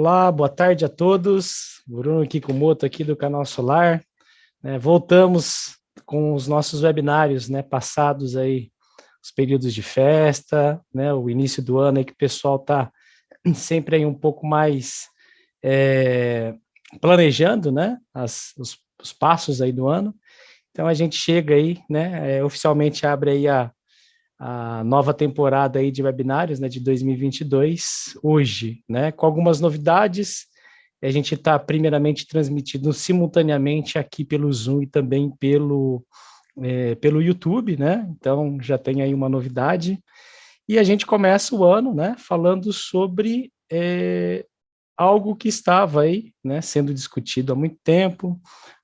Olá, boa tarde a todos. Bruno Kikumoto aqui do Canal Solar. Voltamos com os nossos webinários, passados aí os períodos de festa, o início do ano aí que o pessoal está sempre aí um pouco mais planejando, os passos aí do ano. Então a gente chega aí, oficialmente abre aí a nova temporada aí de webinários, de 2022, hoje, com algumas novidades. A gente está primeiramente transmitindo simultaneamente aqui pelo Zoom e também pelo YouTube, Então já tem aí uma novidade. E a gente começa o ano, falando sobre algo que estava aí, sendo discutido há muito tempo,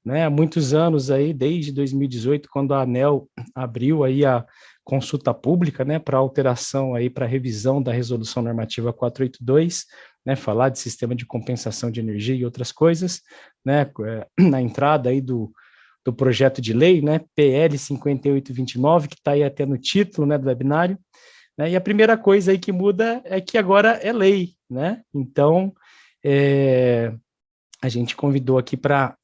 há muitos anos aí, desde 2018, quando a ANEEL abriu aí a consulta pública, para alteração aí, para revisão da resolução normativa 482, falar de sistema de compensação de energia e outras coisas, na entrada aí do projeto de lei, PL 5829, que está aí até no título, do webinário, e a primeira coisa aí que muda é que agora é lei, Então, a gente convidou aqui para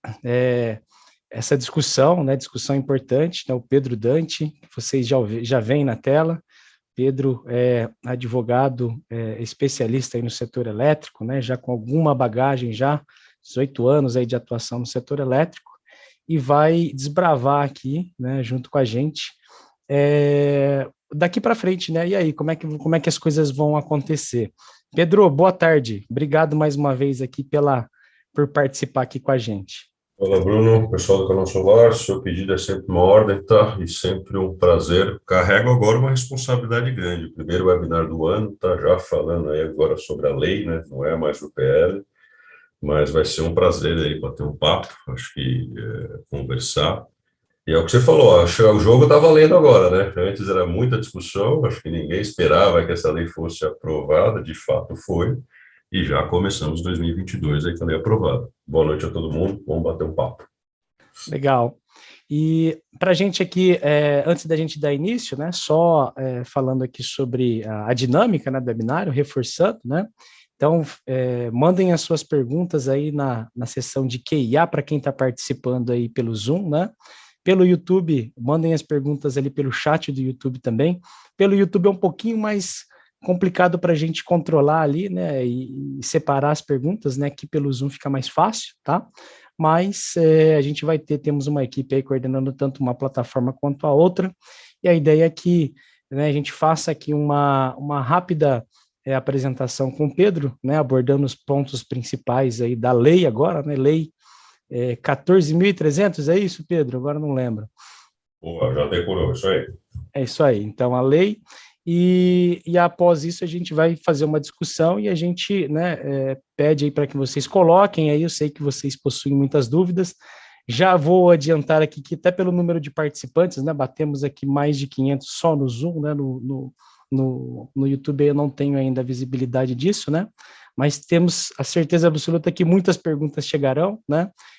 essa discussão, discussão importante, o Pedro Dante, que vocês já veem na tela. Pedro é advogado especialista aí no setor elétrico, já com alguma bagagem, já 18 anos aí de atuação no setor elétrico, e vai desbravar aqui, junto com a gente, daqui para frente, E aí, como é que as coisas vão acontecer? Pedro, boa tarde. Obrigado mais uma vez aqui por participar aqui com a gente. Olá, Bruno, pessoal do Canal Solar. Seu pedido é sempre uma ordem, tá? E sempre um prazer. Carrego agora uma responsabilidade grande. O primeiro webinar do ano, tá? Já falando aí agora sobre a lei, Não é mais o PL, mas vai ser um prazer aí bater um papo, acho que conversar. E é o que você falou, acho que o jogo está valendo agora, Antes era muita discussão, acho que ninguém esperava que essa lei fosse aprovada, de fato foi. E já começamos 2022 aí com a lei aprovada. Boa noite a todo mundo, vamos bater um papo. Legal. E para a gente aqui, antes da gente dar início, só falando aqui sobre a dinâmica do webinário, reforçando, Então, mandem as suas perguntas aí na seção de Q&A para quem está participando aí pelo Zoom, Pelo YouTube, mandem as perguntas ali pelo chat do YouTube também. Pelo YouTube é um pouquinho mais complicado para a gente controlar ali, e separar as perguntas, Aqui pelo Zoom fica mais fácil, tá? Mas a gente temos uma equipe aí coordenando tanto uma plataforma quanto a outra, e a ideia é que a gente faça aqui uma rápida apresentação com o Pedro, abordando os pontos principais aí da lei agora, Lei 14.300, é isso, Pedro? Agora não lembro. Boa, já decorou, isso aí. É isso aí, então a lei, e após isso a gente vai fazer uma discussão e a gente pede aí para que vocês coloquem aí, eu sei que vocês possuem muitas dúvidas, já vou adiantar aqui que até pelo número de participantes, batemos aqui mais de 500 só no Zoom, no YouTube eu não tenho ainda a visibilidade disso, mas temos a certeza absoluta que muitas perguntas chegarão,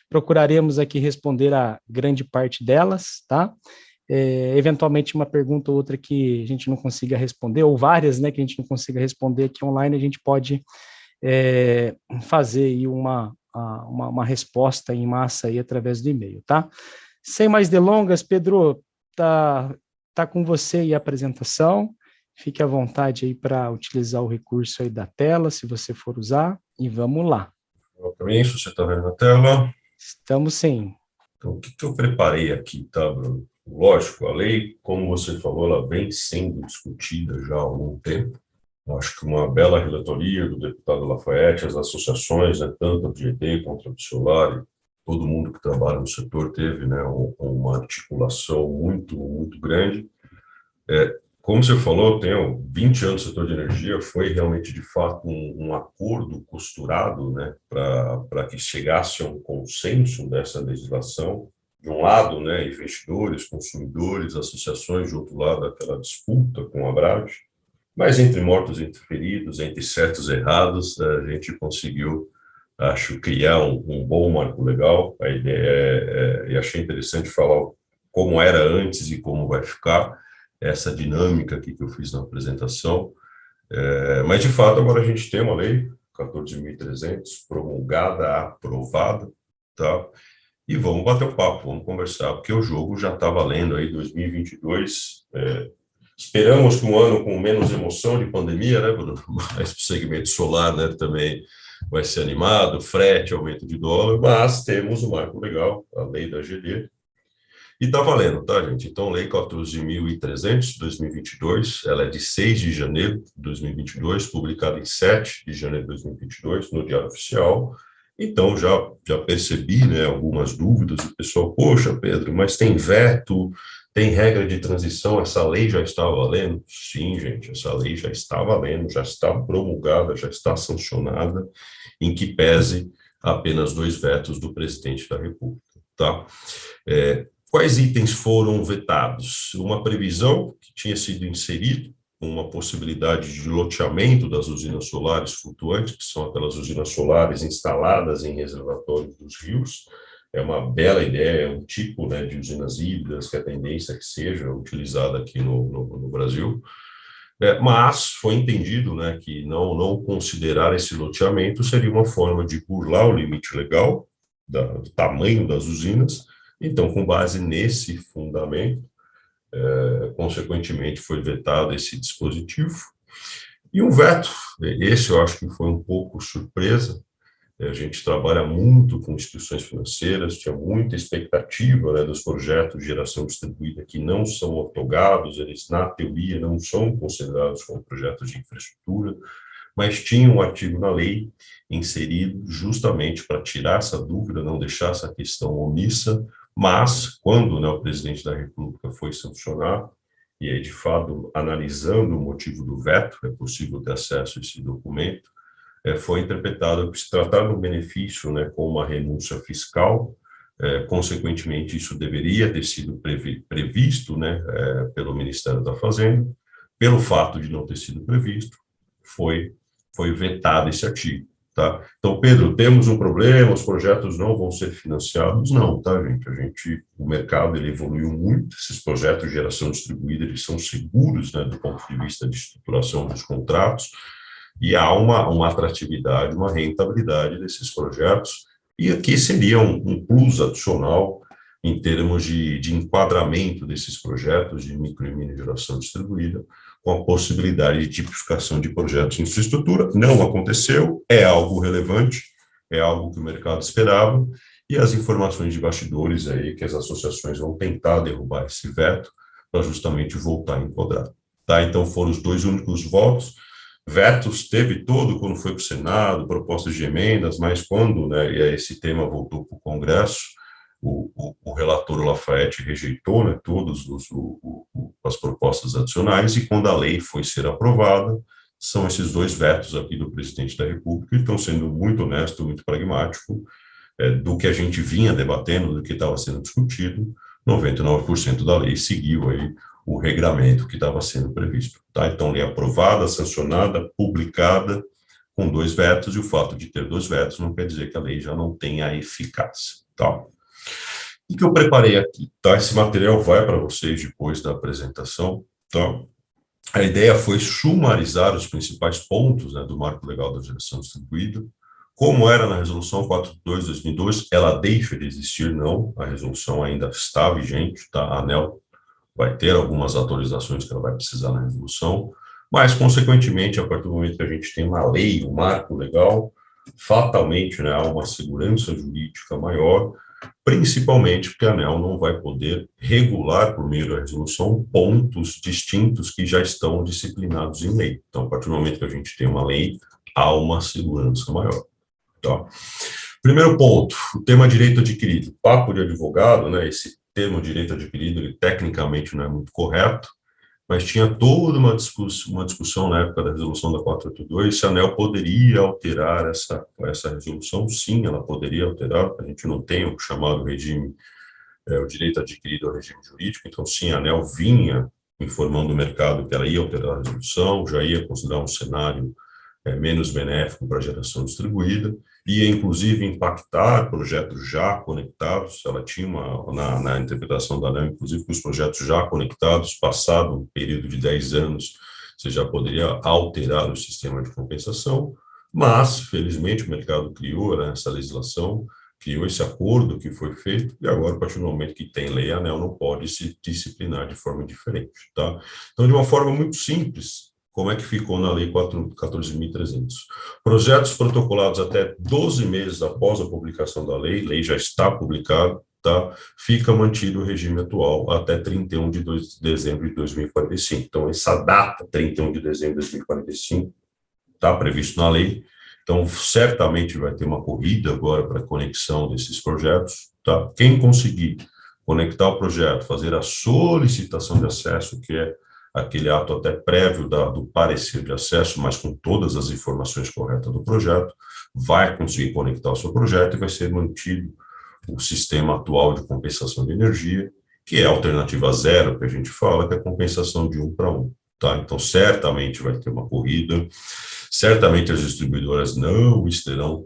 Procuraremos aqui responder a grande parte delas, tá? Eventualmente uma pergunta ou outra que a gente não consiga responder, ou várias, que a gente não consiga responder aqui online, a gente pode fazer aí uma resposta em massa aí através do e-mail, tá? Sem mais delongas, Pedro, tá com você aí a apresentação. Fique à vontade aí para utilizar o recurso aí da tela, se você for usar, e vamos lá. Para mim, se você está vendo na tela. Estamos sim. Então, o que eu preparei aqui, tá, Bruno? Lógico, a lei, como você falou, ela vem sendo discutida já há algum tempo. Acho que uma bela relatoria do deputado Lafayette, as associações, tanto a GT quanto a Solar, todo mundo que trabalha no setor teve uma articulação muito, muito grande. Como você falou, tenho 20 anos no setor de energia, foi realmente, de fato, um acordo costurado para que chegasse a um consenso dessa legislação. De um lado, investidores, consumidores, associações, de outro lado, aquela disputa com a Abradee. Mas entre mortos e entre feridos, entre certos e errados, a gente conseguiu, acho, criar um bom marco legal. A ideia e achei interessante falar como era antes e como vai ficar essa dinâmica aqui que eu fiz na apresentação. Mas, de fato, agora a gente tem uma lei 14.300, promulgada, aprovada, tá? E vamos bater o papo, vamos conversar, porque o jogo já está valendo aí 2022. Esperamos que um ano com menos emoção de pandemia, né, Bruno? Mas o segmento solar, né, também vai ser animado, frete, aumento de dólar, mas temos um marco legal, a lei da GD, e está valendo, tá, gente? Então, lei 14.300 de 2022, ela é de 6 de janeiro de 2022, publicada em 7 de janeiro de 2022, no Diário Oficial. Então, já percebi, né, algumas dúvidas do pessoal. Poxa, Pedro, mas tem veto, tem regra de transição, essa lei já está valendo? Sim, gente, essa lei já está valendo, já está promulgada, já está sancionada, em que pese apenas 2 vetos do presidente da República, tá? Quais itens foram vetados? Uma previsão que tinha sido inserida, uma possibilidade de loteamento das usinas solares flutuantes, que são aquelas usinas solares instaladas em reservatórios dos rios. É uma bela ideia, é um tipo, né, de usinas híbridas que a tendência é que seja utilizada aqui no Brasil. Mas foi entendido, né, que não considerar esse loteamento seria uma forma de burlar o limite legal do tamanho das usinas. Então, com base nesse fundamento, consequentemente, foi vetado esse dispositivo. E um veto, esse eu acho que foi um pouco surpresa. A gente trabalha muito com instituições financeiras, tinha muita expectativa, né, dos projetos de geração distribuída que não são ortogados, eles, na teoria, não são considerados como projetos de infraestrutura, mas tinha um artigo na lei inserido justamente para tirar essa dúvida, não deixar essa questão omissa. Mas, quando, né, o presidente da República foi sancionar, e aí, de fato, analisando o motivo do veto, é possível ter acesso a esse documento, foi interpretado que se tratar de um benefício, né, com uma renúncia fiscal, consequentemente, isso deveria ter sido previsto, né, pelo Ministério da Fazenda. Pelo fato de não ter sido previsto, foi vetado esse artigo. Tá? Então, Pedro, temos um problema, os projetos não vão ser financiados? Não, tá, gente? O mercado ele evoluiu muito, esses projetos de geração distribuída, eles são seguros, né, do ponto de vista de estruturação dos contratos, e há uma atratividade, uma rentabilidade desses projetos, e aqui seria um plus adicional em termos de enquadramento desses projetos de micro e mini geração distribuída, com a possibilidade de tipificação de projetos de infraestrutura. Não aconteceu, é algo relevante, é algo que o mercado esperava, e as informações de bastidores aí que as associações vão tentar derrubar esse veto para justamente voltar a enquadrar. Tá? Então foram os 2 únicos votos. Vetos teve todo quando foi para o Senado, propostas de emendas, mas quando, né, esse tema voltou para o Congresso, o relator Lafayette rejeitou, né, todas as propostas adicionais, e quando a lei foi ser aprovada, são esses 2 vetos aqui do presidente da República, e estão sendo muito honesto, muito pragmático, do que a gente vinha debatendo, do que estava sendo discutido. 99% da lei seguiu aí o regramento que estava sendo previsto. Tá? Então, lei aprovada, sancionada, publicada, com 2 vetos, e o fato de ter 2 vetos não quer dizer que a lei já não tenha eficácia. Tá? O que eu preparei aqui, tá? Esse material vai para vocês depois da apresentação, tá? A ideia foi sumarizar os principais pontos, né, do marco legal da geração distribuída. Como era na resolução 42/2002, ela deixa de existir, não, a resolução ainda está vigente, tá? A ANEEL vai ter algumas atualizações que ela vai precisar na resolução, mas, consequentemente, a partir do momento que a gente tem uma lei, um marco legal, fatalmente, né, há uma segurança jurídica maior, principalmente porque a ANEEL não vai poder regular, por meio da resolução, pontos distintos que já estão disciplinados em lei. Então, a partir do momento que a gente tem uma lei, há uma segurança maior. Tá? Primeiro ponto, o tema direito adquirido. Papo de advogado, né, esse termo direito adquirido, ele tecnicamente não é muito correto, mas tinha toda uma discussão na época da resolução da 482, se a ANEEL poderia alterar essa resolução. Sim, ela poderia alterar, a gente não tem o chamado regime, o direito adquirido ao regime jurídico, então sim, a ANEEL vinha informando o mercado que ela ia alterar a resolução, já ia considerar um cenário menos benéfico para a geração distribuída, ia inclusive impactar projetos já conectados. Ela tinha na interpretação da ANEEL, inclusive, que os projetos já conectados, passado um período de 10 anos, você já poderia alterar o sistema de compensação, Mas, felizmente, o mercado criou, né, essa legislação, criou esse acordo que foi feito, e agora, a partir do momento que tem lei, a ANEEL não pode se disciplinar de forma diferente. Tá? Então, de uma forma muito simples, como é que ficou na Lei 14.300? Projetos protocolados até 12 meses após a publicação da lei já está publicado, tá? Fica mantido o regime atual até 31 de dezembro de 2045. Então, essa data, 31 de dezembro de 2045, está previsto na lei. Então, certamente vai ter uma corrida agora para a conexão desses projetos. Tá? Quem conseguir conectar o projeto, fazer a solicitação de acesso, que é aquele ato até prévio do parecer de acesso, mas com todas as informações corretas do projeto, vai conseguir conectar o seu projeto e vai ser mantido o sistema atual de compensação de energia, que é a alternativa zero, que a gente fala, que é a compensação de 1 para 1. Tá? Então, certamente vai ter uma corrida, certamente as distribuidoras não estarão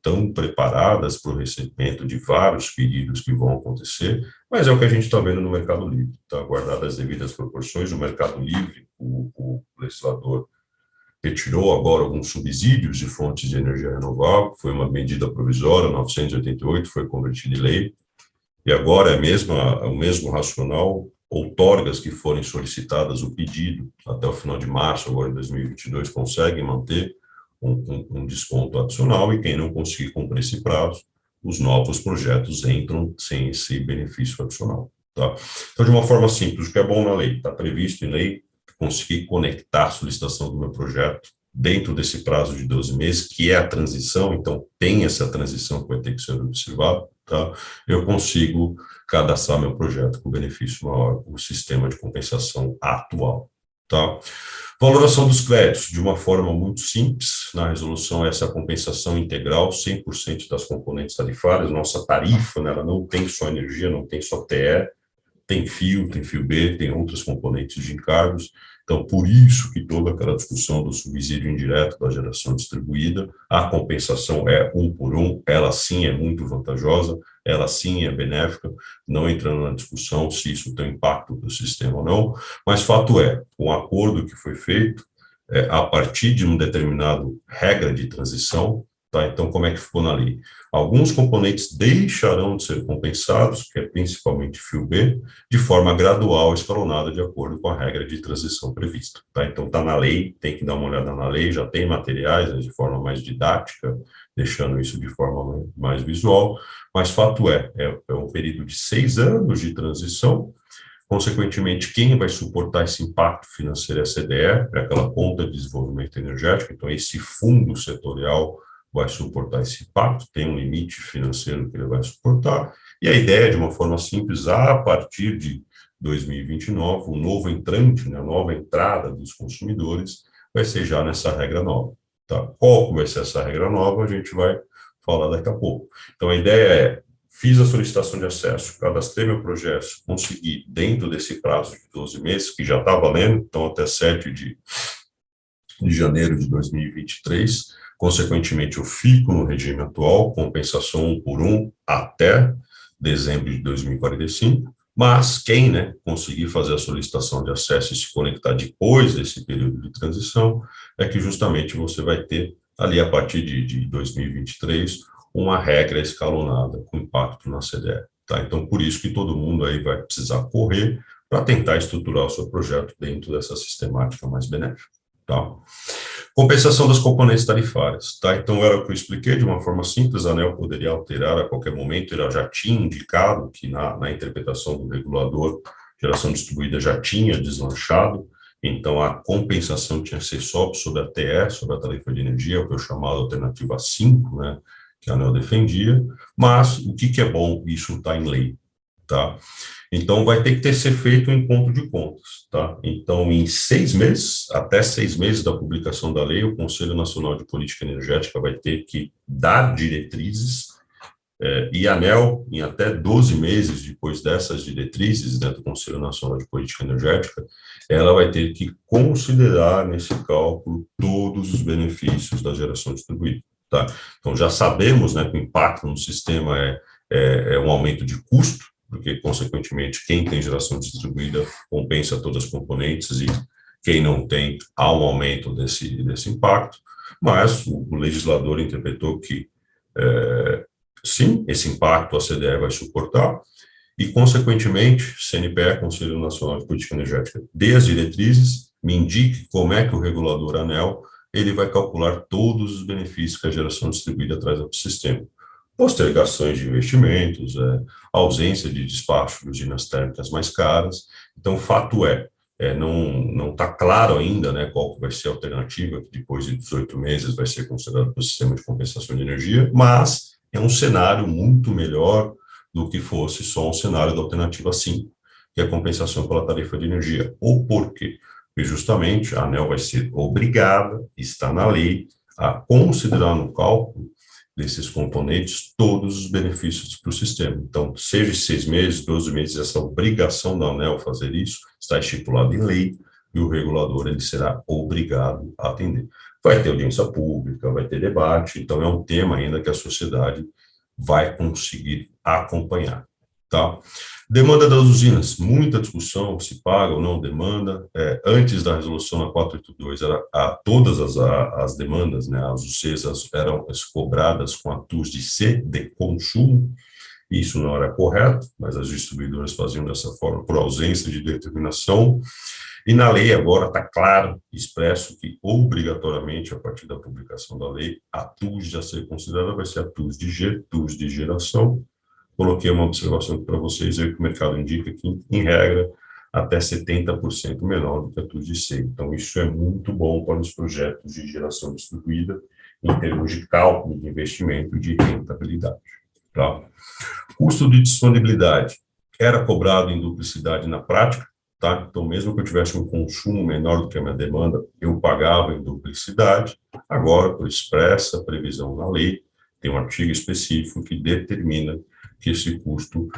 tão preparadas para o recebimento de vários pedidos que vão acontecer, mas é o que a gente está vendo no Mercado Livre. Tá? Guardadas as devidas proporções, o Mercado Livre, o legislador retirou agora alguns subsídios de fontes de energia renovável, foi uma medida provisória, 988, foi convertida em lei, e agora é o mesmo racional, outorgas que forem solicitadas o pedido até o final de março, agora em 2022, conseguem manter um desconto adicional, e quem não conseguir cumprir esse prazo, os novos projetos entram sem esse benefício adicional. Tá? Então, de uma forma simples, o que é bom na lei, está previsto em lei, conseguir conectar a solicitação do meu projeto dentro desse prazo de 12 meses, que é a transição, então tem essa transição que vai ter que ser observada, tá? Eu consigo cadastrar meu projeto com benefício maior, o sistema de compensação atual, tá? Valoração dos créditos, de uma forma muito simples, na resolução essa compensação integral, 100% das componentes tarifárias, nossa tarifa, né, ela não tem só energia, não tem só TE, tem fio B, tem outras componentes de encargos. Então, por isso que toda aquela discussão do subsídio indireto da geração distribuída, a compensação é 1 por 1, ela sim é muito vantajosa, ela sim é benéfica, não entrando na discussão se isso tem impacto para o sistema ou não, mas fato é, o acordo que foi feito, a partir de uma determinada regra de transição, tá? Então, como é que ficou na lei? Alguns componentes deixarão de ser compensados, que é principalmente fio B, de forma gradual, escalonada, de acordo com a regra de transição prevista. Tá? Então, está na lei, tem que dar uma olhada na lei, já tem materiais, né, de forma mais didática, deixando isso de forma mais visual, mas fato é um período de 6 anos de transição. Consequentemente, quem vai suportar esse impacto financeiro é a CDE, é aquela conta de desenvolvimento energético, então esse fundo setorial vai suportar esse impacto, tem um limite financeiro que ele vai suportar, e a ideia, de uma forma simples, a partir de 2029, o novo entrante, né, a nova entrada dos consumidores, vai ser já nessa regra nova. Tá? Qual vai ser essa regra nova, a gente vai falar daqui a pouco. Então, a ideia é, fiz a solicitação de acesso, cadastrei meu projeto, consegui, dentro desse prazo de 12 meses, que já está valendo, então até 7 de janeiro de 2023, consequentemente, eu fico no regime atual, compensação 1 por 1 até dezembro de 2045, mas quem, né, conseguir fazer a solicitação de acesso e se conectar depois desse período de transição, é que justamente você vai ter, ali a partir de 2023, uma regra escalonada com impacto na CDE. Tá? Então, por isso que todo mundo aí vai precisar correr para tentar estruturar o seu projeto dentro dessa sistemática mais benéfica. Tá? Compensação das componentes tarifárias. Tá? Então, era o que eu expliquei de uma forma simples, a ANEEL poderia alterar a qualquer momento, ela já tinha indicado que na interpretação do regulador, geração distribuída já tinha deslanchado, então a compensação tinha que ser só sobre a TE, sobre a tarifa de energia, o que eu chamava alternativa 5, né, que a ANEEL defendia, mas o que é bom, isso está em lei. Tá? Então, vai ter que ser feito um encontro de contas, tá? Então, em 6 meses, até 6 meses da publicação da lei, o Conselho Nacional de Política Energética vai ter que dar diretrizes, e a ANEEL, em até 12 meses depois dessas diretrizes, do Conselho Nacional de Política Energética, ela vai ter que considerar nesse cálculo todos os benefícios da geração distribuída, tá? Então, já sabemos, né, que o impacto no sistema é um aumento de custo, porque, consequentemente, quem tem geração distribuída compensa todas as componentes e quem não tem, há um aumento desse impacto, mas o legislador interpretou que, sim, esse impacto a CDE vai suportar, e, consequentemente, CNPE, Conselho Nacional de Política Energética, dê as diretrizes, me indique como é que o regulador ANEEL ele vai calcular todos os benefícios que a geração distribuída traz ao sistema. Postergações de investimentos, ausência de despacho de usinas térmicas mais caras. Então, o fato não está claro ainda, né, qual vai ser a alternativa, que depois de 18 meses vai ser considerado para o sistema de compensação de energia, mas é um cenário muito melhor do que fosse só um cenário da alternativa 5, que é a compensação pela tarifa de energia. Ou por quê? Porque justamente a ANEEL vai ser obrigada, está na lei, a considerar no cálculo desses componentes todos os benefícios para o sistema. Então, seja 6 meses, 12 meses, essa obrigação da ANEEL fazer isso está estipulada em lei e o regulador ele será obrigado a atender. Vai ter audiência pública, vai ter debate, então é um tema ainda que a sociedade vai conseguir acompanhar, tá? Demanda das usinas, muita discussão, se paga ou não demanda. Antes da resolução na 482, todas as demandas, né, as UCs eram cobradas com a TUS de C, de consumo. Isso não era correto, mas as distribuidoras faziam dessa forma por ausência de determinação. E na lei agora está claro, expresso, que obrigatoriamente, a partir da publicação da lei, a TUS a ser considerada vai ser a TUS de G, TUS de geração. Coloquei uma observação aqui para vocês, aí que o mercado indica que, em regra, até 70% menor do que a TUS de C. Então, isso é muito bom para os projetos de geração distribuída, em termos de cálculo de investimento e de rentabilidade. Tá? Custo de disponibilidade era cobrado em duplicidade na prática, tá? Então, mesmo que eu tivesse um consumo menor do que a minha demanda, eu pagava em duplicidade. Agora, por expressa previsão na lei, tem um artigo específico que determina que esse custo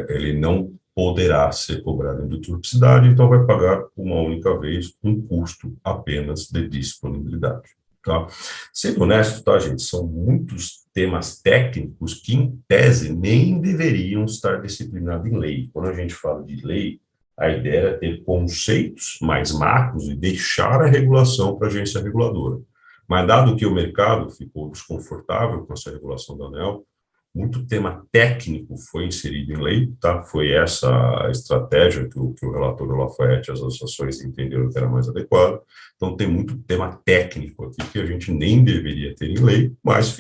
ele não poderá ser cobrado em duplicidade, então vai pagar uma única vez um custo apenas de disponibilidade. Tá? Sendo honesto, tá, gente, são muitos temas técnicos que, em tese, nem deveriam estar disciplinados em lei. Quando a gente fala de lei, a ideia é ter conceitos mais macros e deixar a regulação para a agência reguladora. Mas, dado que o mercado ficou desconfortável com essa regulação da ANEEL, muito tema técnico foi inserido em lei, tá? Foi essa a estratégia que o relator do Lafayette e as associações entenderam que era mais adequada. Então, tem muito tema técnico aqui que a gente nem deveria ter em lei, mas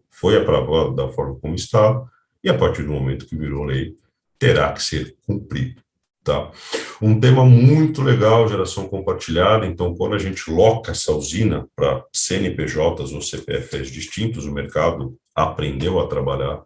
foi aprovado da forma como está, e a partir do momento que virou lei, terá que ser cumprido. Tá? Um tema muito legal, geração compartilhada. Então, quando a gente loca essa usina para CNPJs ou CPFs distintos, o mercado aprendeu a trabalhar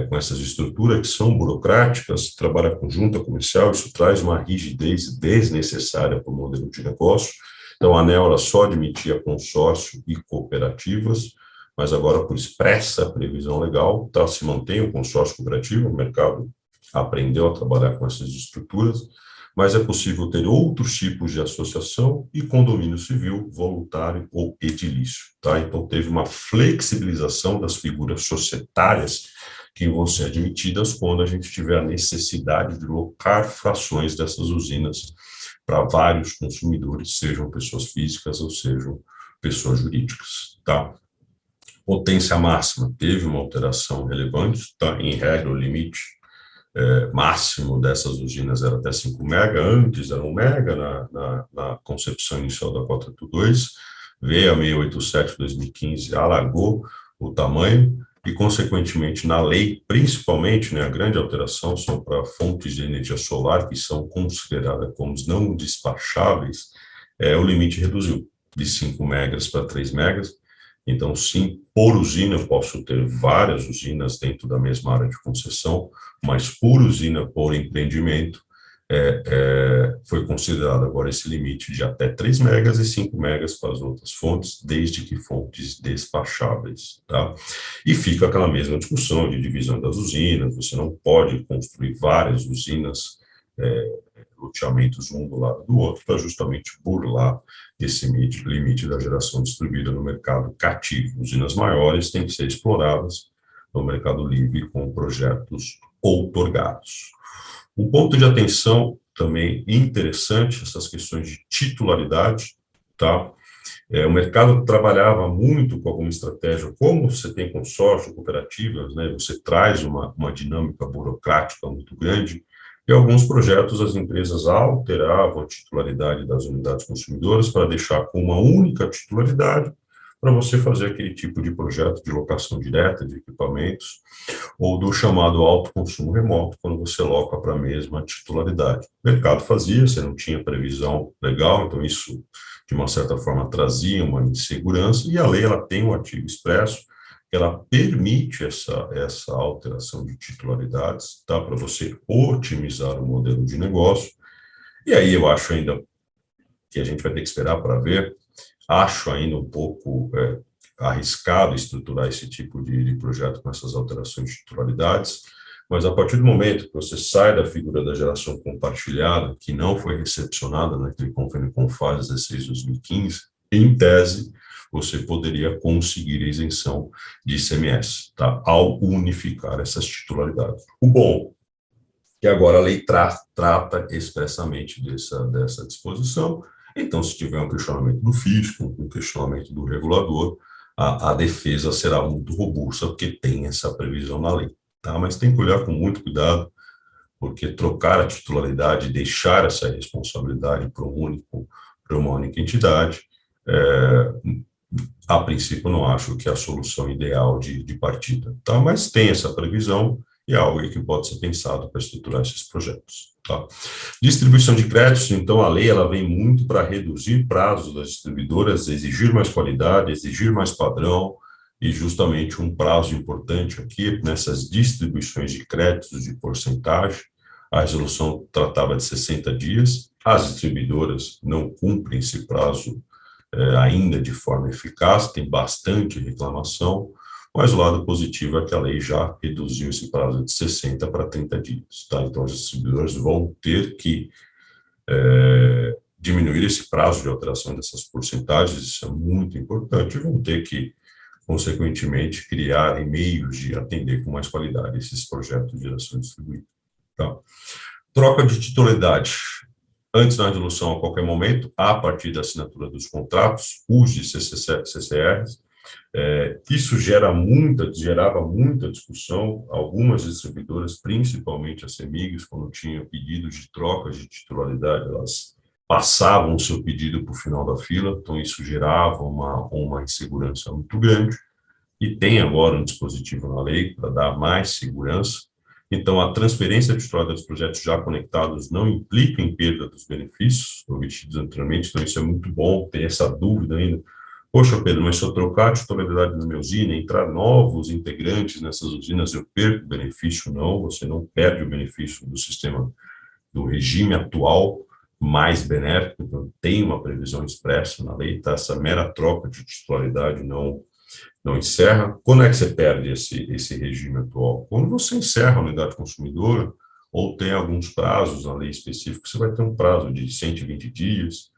com essas estruturas que são burocráticas, trabalha com junta comercial, isso traz uma rigidez desnecessária para o modelo de negócio. Então, a ANEEL só admitia consórcio e cooperativas, mas agora, por expressa previsão legal, se mantém o consórcio cooperativo, o mercado aprendeu a trabalhar com essas estruturas, mas é possível ter outros tipos de associação e condomínio civil, voluntário ou edilício. Tá? Então, teve uma flexibilização das figuras societárias que vão ser admitidas quando a gente tiver a necessidade de locar frações dessas usinas para vários consumidores, sejam pessoas físicas ou sejam pessoas jurídicas. Tá? Potência máxima, teve uma alteração relevante, tá? Em regra, o limite máximo dessas usinas era até 5 mega, antes era 1 mega na concepção inicial da 482, veio a 687 de 2015, alargou o tamanho e, consequentemente, na lei, principalmente, né, a grande alteração são para fontes de energia solar que são consideradas como não despacháveis, o limite reduziu de 5 megas para 3 megas. Então, sim, por usina, eu posso ter várias usinas dentro da mesma área de concessão, mas por usina, por empreendimento, foi considerado agora esse limite de até 3 megas e 5 megas para as outras fontes, desde que fontes despacháveis. Tá? E fica aquela mesma discussão de divisão das usinas, você não pode construir várias usinas, loteamentos um do lado do outro, para justamente burlar esse limite da geração distribuída no mercado cativo. Usinas maiores têm que ser exploradas no mercado livre com projetos outorgados. Um ponto de atenção também interessante, essas questões de titularidade, tá? O mercado trabalhava muito com alguma estratégia, como você tem consórcio, cooperativas, né, você traz uma dinâmica burocrática muito grande, e alguns projetos as empresas alteravam a titularidade das unidades consumidoras para deixar com uma única titularidade, para você fazer aquele tipo de projeto de locação direta de equipamentos, ou do chamado autoconsumo remoto, quando você loca para a mesma titularidade. O mercado fazia, você não tinha previsão legal, então isso, de uma certa forma, trazia uma insegurança, e a lei ela tem um artigo expresso que ela permite essa alteração de titularidades, tá, para você otimizar o modelo de negócio. E aí eu acho ainda que a gente vai ter que esperar para ver, acho ainda um pouco arriscado estruturar esse tipo de projeto com essas alterações de titularidades, mas a partir do momento que você sai da figura da geração compartilhada, que não foi recepcionada naquele convênio CONFAS 16/2015, em tese, você poderia conseguir a isenção de ICMS, tá? Ao unificar essas titularidades. O bom é que agora a lei trata expressamente dessa disposição. Então, se tiver um questionamento do fisco, um questionamento do regulador, a defesa será muito robusta, porque tem essa previsão na lei. Tá? Mas tem que olhar com muito cuidado, porque trocar a titularidade, deixar essa responsabilidade para uma única entidade, a princípio não acho que é a solução ideal de partida. Tá? Mas tem essa previsão e é algo que pode ser pensado para estruturar esses projetos. Tá? Distribuição de créditos, então a lei ela vem muito para reduzir prazos das distribuidoras, exigir mais qualidade, exigir mais padrão, e justamente um prazo importante aqui nessas distribuições de créditos de porcentagem. A resolução tratava de 60 dias, as distribuidoras não cumprem esse prazo ainda de forma eficaz, tem bastante reclamação, mas o lado positivo é que a lei já reduziu esse prazo de 60 para 30 dias. Tá? Então, os distribuidores vão ter que diminuir esse prazo de alteração dessas porcentagens, isso é muito importante, e vão ter que, consequentemente, criar meios de atender com mais qualidade esses projetos de geração distribuída. Tá? Troca de titularidade. Antes da resolução, a qualquer momento, a partir da assinatura dos contratos, use CCRs. Isso gerava muita discussão. Algumas distribuidoras, principalmente as CEMIGs, quando tinham pedidos de troca de titularidade, elas passavam o seu pedido para o final da fila, então isso gerava uma insegurança muito grande, e tem agora um dispositivo na lei para dar mais segurança. Então, a transferência de titularidade dos projetos já conectados não implica em perda dos benefícios obtidos anteriormente, então isso é muito bom, ter essa dúvida ainda. Poxa, Pedro, mas se eu trocar a titularidade na minha usina, entrar novos integrantes nessas usinas, eu perco o benefício? Não, você não perde o benefício do sistema, do regime atual, mais benéfico, então tem uma previsão expressa na lei, tá? Essa mera troca de titularidade não encerra. Quando é que você perde esse regime atual? Quando você encerra a unidade consumidora, ou tem alguns prazos na lei específica, você vai ter um prazo de 120 dias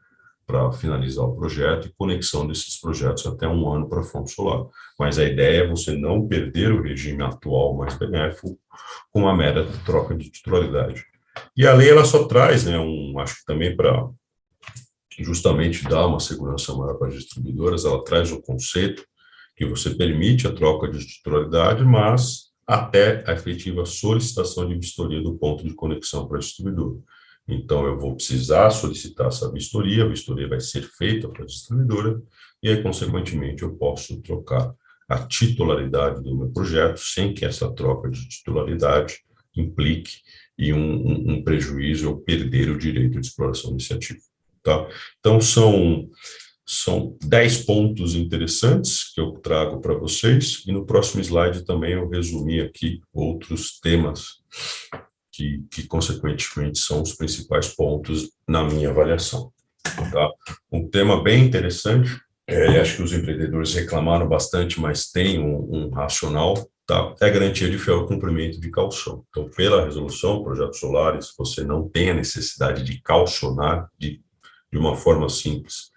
para finalizar o projeto e conexão desses projetos até 1 ano para a fonte solar. Mas a ideia é você não perder o regime atual mais benéfico com a mera troca de titularidade. E a lei ela só traz, né, acho que também para justamente dar uma segurança maior para as distribuidoras, ela traz um conceito que você permite a troca de titularidade, mas até a efetiva solicitação de vistoria do ponto de conexão para a distribuidora. Então, eu vou precisar solicitar essa vistoria, a vistoria vai ser feita para a distribuidora, e aí, consequentemente, eu posso trocar a titularidade do meu projeto, sem que essa troca de titularidade implique em um prejuízo ou perder o direito de exploração desse ativo. Tá? Então, são 10 pontos interessantes que eu trago para vocês, e no próximo slide também eu resumi aqui outros temas que consequentemente, são os principais pontos na minha avaliação. Tá? Um tema bem interessante, acho que os empreendedores reclamaram bastante, mas tem um racional, tá? É a garantia de fiel cumprimento de caução. Então, pela resolução, projetos solares, você não tem a necessidade de caucionar de uma forma simples,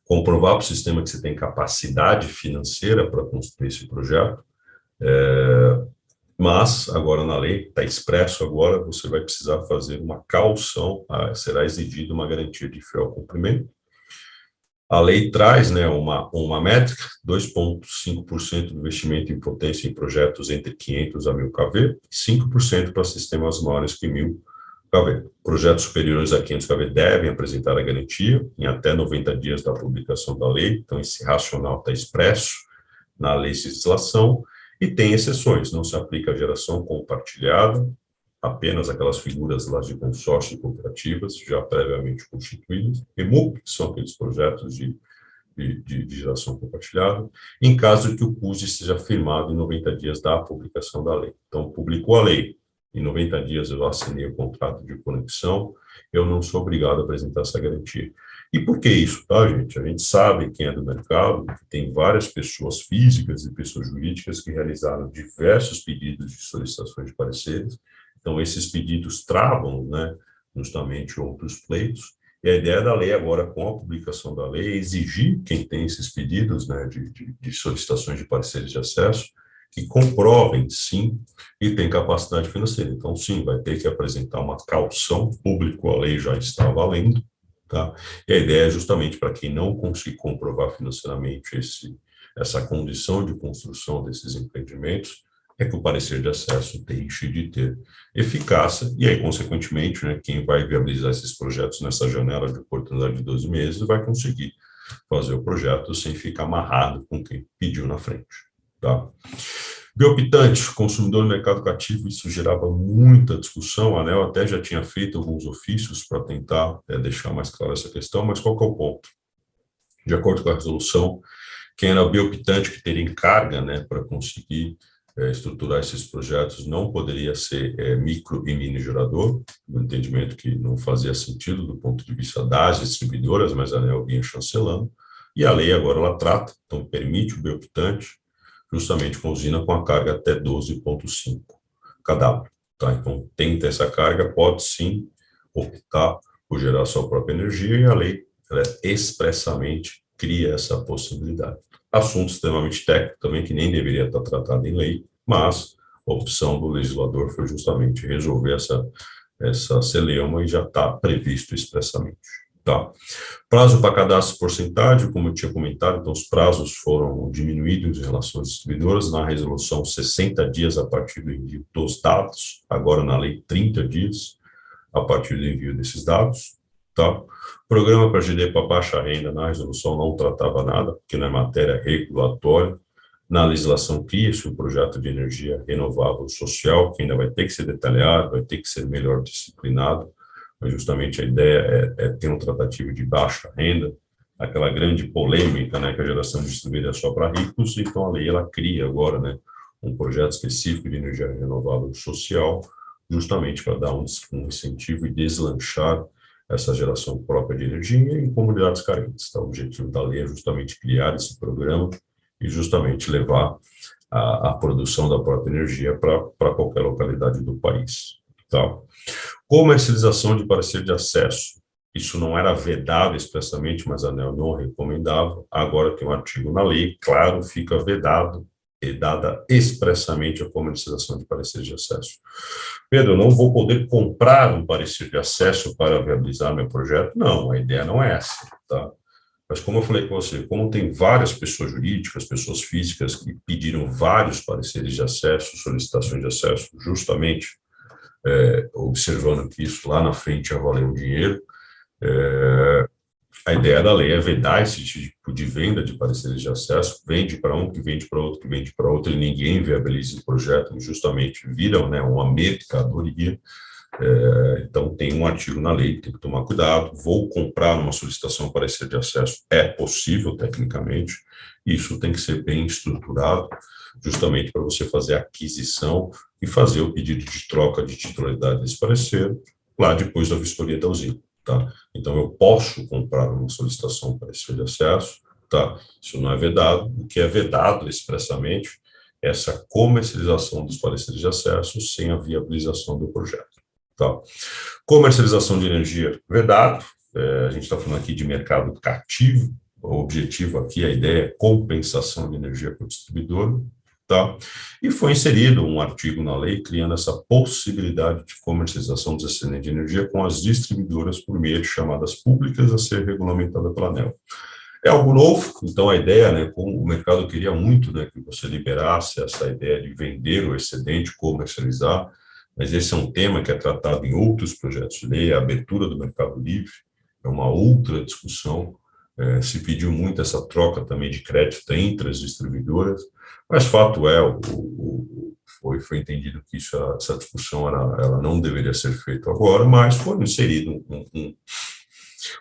comprovar para o sistema que você tem capacidade financeira para construir esse projeto, mas agora na lei, está expresso agora, você vai precisar fazer uma caução, será exigida uma garantia de fiel cumprimento. A lei traz, né, uma métrica, 2,5% do investimento em potência em projetos entre 500 a 1.000 kV, 5% para sistemas maiores que 1.000 kV. Projetos superiores a 500 kV devem apresentar a garantia em até 90 dias da publicação da lei, então esse racional está expresso na legislação, e tem exceções, não se aplica a geração compartilhada, apenas aquelas figuras lá de consórcio e cooperativas já previamente constituídas, EMUC, que são aqueles projetos de geração compartilhada, em caso que o CUSE seja firmado em 90 dias da publicação da lei. Então, publicou a lei, em 90 dias eu assinei o contrato de conexão, eu não sou obrigado a apresentar essa garantia. E por que isso, tá, gente? A gente sabe, quem é do mercado, que tem várias pessoas físicas e pessoas jurídicas que realizaram diversos pedidos de solicitações de pareceres. Então, esses pedidos travam, né, justamente outros pleitos. E a ideia da lei agora, com a publicação da lei, é exigir quem tem esses pedidos, né, de solicitações de pareceres de acesso, que comprovem, sim, e tem capacidade financeira. Então, sim, vai ter que apresentar uma caução, público, a lei já está valendo, tá? E a ideia é justamente para quem não conseguir comprovar financeiramente essa condição de construção desses empreendimentos, é que o parecer de acesso deixe de ter eficácia, e aí, consequentemente, né, quem vai viabilizar esses projetos nessa janela de oportunidade de 12 meses vai conseguir fazer o projeto sem ficar amarrado com quem pediu na frente, tá? Biopitante, consumidor no mercado cativo, isso gerava muita discussão. A ANEEL até já tinha feito alguns ofícios para tentar deixar mais clara essa questão, mas qual que é o ponto? De acordo com a resolução, quem era biopitante que teria encarga, né, para conseguir estruturar esses projetos não poderia ser micro e mini gerador, no entendimento que não fazia sentido do ponto de vista das distribuidoras, mas a ANEEL vinha chancelando, e a lei agora ela trata, então permite o biopitante justamente com usina com a carga até 12,5 kW. Tá? Então, tenta essa carga, pode sim optar por gerar sua própria energia, e a lei ela expressamente cria essa possibilidade. Assunto extremamente técnico também, que nem deveria estar tratado em lei, mas a opção do legislador foi justamente resolver essa celeuma e já está previsto expressamente. Tá. Prazo para cadastro porcentagem, como eu tinha comentado, então os prazos foram diminuídos em relação às distribuidoras, na resolução 60 dias a partir do envio dos dados, agora na lei 30 dias a partir do envio desses dados, tá? Programa para GD para baixa renda, na resolução não tratava nada, porque não é matéria regulatória, na legislação cria-se um projeto de energia renovável social, que ainda vai ter que ser detalhado, vai ter que ser melhor disciplinado, mas justamente a ideia é ter um tratativo de baixa renda, aquela grande polêmica, né, que a geração distribuída é só para ricos, então a lei ela cria agora, né, um projeto específico de energia renovável social, justamente para dar um incentivo e deslanchar essa geração própria de energia em comunidades carentes. Tá? O objetivo da lei é justamente criar esse programa e justamente levar a produção da própria energia para qualquer localidade do país. Tá? Comercialização de parecer de acesso. Isso não era vedado expressamente, mas a ANEEL não recomendava. Agora tem um artigo na lei, claro, fica vedado e dada expressamente a comercialização de parecer de acesso. Pedro, eu não vou poder comprar um parecer de acesso para viabilizar meu projeto? Não, a ideia não é essa, tá? Mas como eu falei com você, como tem várias pessoas jurídicas, pessoas físicas que pediram vários pareceres de acesso, solicitações de acesso, justamente observando que isso lá na frente ia valer um dinheiro, a ideia da lei é vedar esse tipo de venda de pareceres de acesso, vende para um, que vende para outro, que vende para outro, e ninguém viabiliza o projeto, justamente viram, né, uma mercadoria. Então, tem um artigo na lei, tem que tomar cuidado. Vou comprar uma solicitação de parecer de acesso, é possível tecnicamente, isso tem que ser bem estruturado, justamente para você fazer a aquisição e fazer o pedido de troca de titularidade desse parecer lá depois da vistoria da usina. Tá? Então, eu posso comprar uma solicitação de parecer de acesso, tá? Isso não é vedado. O que é vedado expressamente é essa comercialização dos pareceres de acesso sem a viabilização do projeto. Tá? Comercialização de energia vedado. A gente está falando aqui de mercado cativo. O objetivo aqui, a ideia é compensação de energia para o distribuidor. Tá? E foi inserido um artigo na lei criando essa possibilidade de comercialização dos excedentes de energia com as distribuidoras por meio de chamadas públicas a ser regulamentada pela ANEEL. É algo novo, então a ideia, né, como o mercado queria muito, né, que você liberasse essa ideia de vender o excedente, comercializar, mas esse é um tema que é tratado em outros projetos de lei, a abertura do mercado livre é uma outra discussão, se pediu muito essa troca também de crédito entre as distribuidoras, mas fato é, foi entendido que essa discussão ela não deveria ser feita agora, mas foi inserido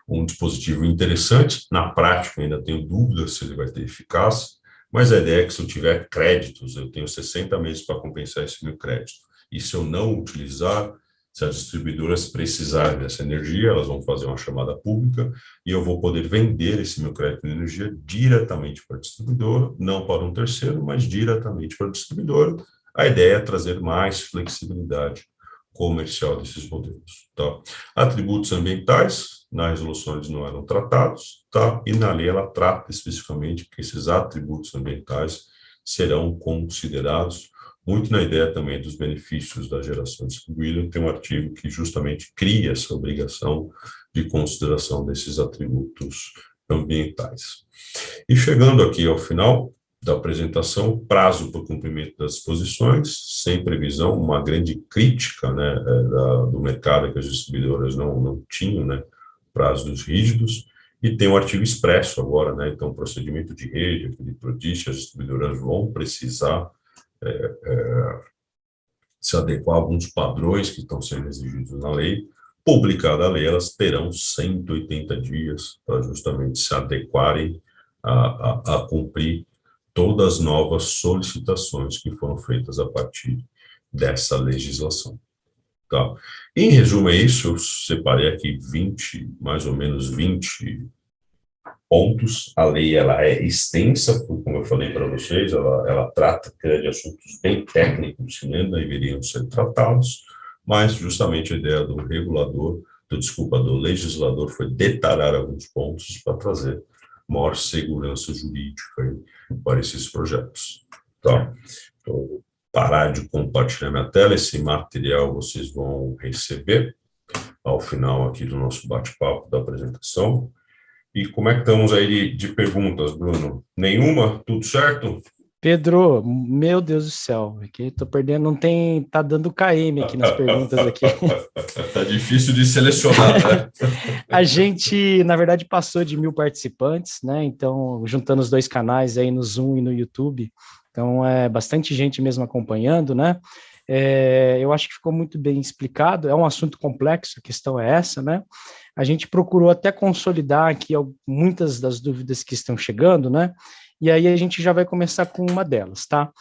um dispositivo interessante. Na prática, ainda tenho dúvidas se ele vai ter eficácia, mas a ideia é que se eu tiver créditos, eu tenho 60 meses para compensar esse meu crédito. E se eu não utilizar, se as distribuidoras precisarem dessa energia, elas vão fazer uma chamada pública e eu vou poder vender esse meu crédito de energia diretamente para a distribuidora, não para um terceiro, mas diretamente para a distribuidora. A ideia é trazer mais flexibilidade comercial desses modelos. Tá? Atributos ambientais, na resolução eles não eram tratados, tá? E na lei ela trata especificamente que esses atributos ambientais serão considerados, muito na ideia também dos benefícios da geração distribuída. Tem um artigo que justamente cria essa obrigação de consideração desses atributos ambientais. E chegando aqui ao final da apresentação, prazo para o cumprimento das disposições, sem previsão, uma grande crítica, né, do mercado, que as distribuidoras não tinham, né, prazos rígidos, e tem um artigo expresso agora, né, então procedimento de rede, aquele PRODIST, as distribuidoras vão precisar se adequar a alguns padrões que estão sendo exigidos na lei. Publicada a lei, elas terão 180 dias para justamente se adequarem a cumprir todas as novas solicitações que foram feitas a partir dessa legislação. Tá? Em resumo, é isso. Eu separei aqui mais ou menos 20 pontos. A lei ela é extensa, como eu falei para vocês, ela trata de assuntos bem técnicos que nem deveriam ser tratados, mas justamente a ideia do do legislador foi detalhar alguns pontos para trazer maior segurança jurídica aí para esses projetos. Tá? Então, vou parar de compartilhar minha tela. Esse material vocês vão receber ao final aqui do nosso bate-papo da apresentação. E como é que estamos aí de perguntas, Bruno? Nenhuma? Tudo certo? Pedro, meu Deus do céu, aqui tô perdendo, tá dando KM aqui nas perguntas aqui. Tá difícil de selecionar, né? A gente, na verdade, passou de 1.000 participantes, né? Então, juntando os dois canais aí no Zoom e no YouTube, então é bastante gente mesmo acompanhando, né? Eu acho que ficou muito bem explicado, é um assunto complexo, a questão é essa, né? A gente procurou até consolidar aqui muitas das dúvidas que estão chegando, né? E aí a gente já vai começar com uma delas, tá?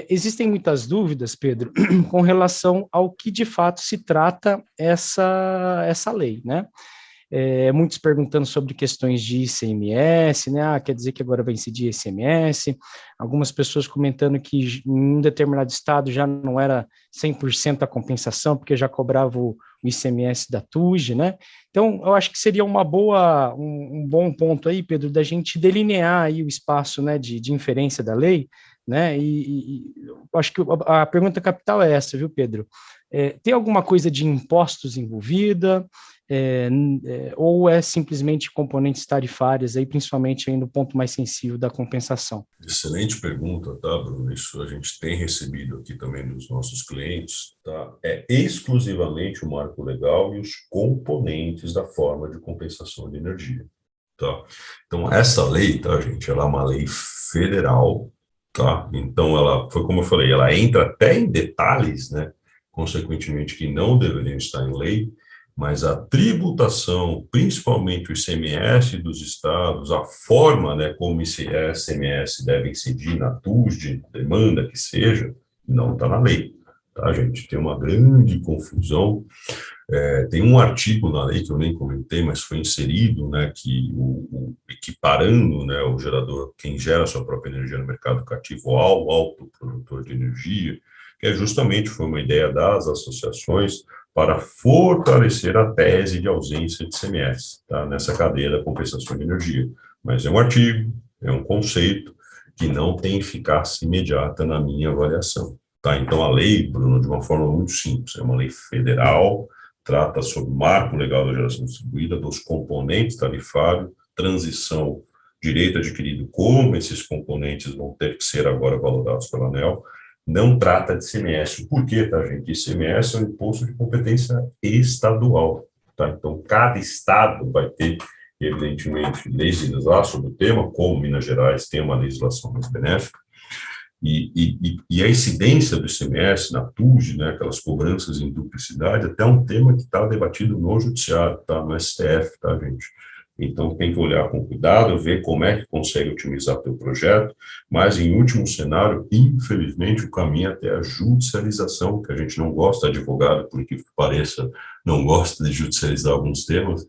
Existem muitas dúvidas, Pedro, com relação ao que de fato se trata essa lei, né? Muitos perguntando sobre questões de ICMS, né? Quer dizer que agora vai incidir ICMS. Algumas pessoas comentando que em um determinado estado já não era 100% a compensação, porque já cobrava o ICMS da TUJ, né? Então, eu acho que seria um bom ponto aí, Pedro, da gente delinear aí o espaço, né, de inferência da lei, né? E acho que a pergunta capital é essa, viu, Pedro? Tem alguma coisa de impostos envolvida? Ou é simplesmente componentes tarifárias, aí, principalmente aí no ponto mais sensível da compensação? Excelente pergunta, tá, Bruno? Isso a gente tem recebido aqui também dos nossos clientes, tá? É exclusivamente o marco legal e os componentes da forma de compensação de energia, tá? Então, essa lei, tá, gente, ela é uma lei federal, tá? Então, ela, foi como eu falei, ela entra até em detalhes, né? Consequentemente, que não deveriam estar em lei, mas a tributação, principalmente o ICMS dos estados, a forma, né, como o ICMS deve incidir na TUSD, demanda que seja, não está na lei, tá, gente? Tem uma grande confusão. Tem um artigo na lei que eu nem comentei, mas foi inserido, né, que equiparando, né, o gerador, quem gera sua própria energia no mercado cativo ao autoprodutor de energia, que foi uma ideia das associações para fortalecer a tese de ausência de ICMS, tá, nessa cadeia da compensação de energia. Mas é um artigo, é um conceito que não tem eficácia imediata na minha avaliação. Tá? Então, a lei, Bruno, de uma forma muito simples, é uma lei federal, trata sobre o marco legal da geração distribuída, dos componentes tarifários, transição direito adquirido, como esses componentes vão ter que ser agora valorados pela ANEEL, não trata de ICMS. Por quê, tá, gente? ICMS é um imposto de competência estadual, tá? Então, cada estado vai ter, evidentemente, legislar sobre o tema, como Minas Gerais tem uma legislação mais benéfica, e a incidência do ICMS na TUJ, né, aquelas cobranças em duplicidade, até um tema que está debatido no Judiciário, tá, no STF, tá, gente? Então, tem que olhar com cuidado, ver como é que consegue otimizar o teu projeto, mas, em último cenário, infelizmente, o caminho é até a judicialização, que a gente não gosta, advogado, por que pareça, não gosta de judicializar alguns temas,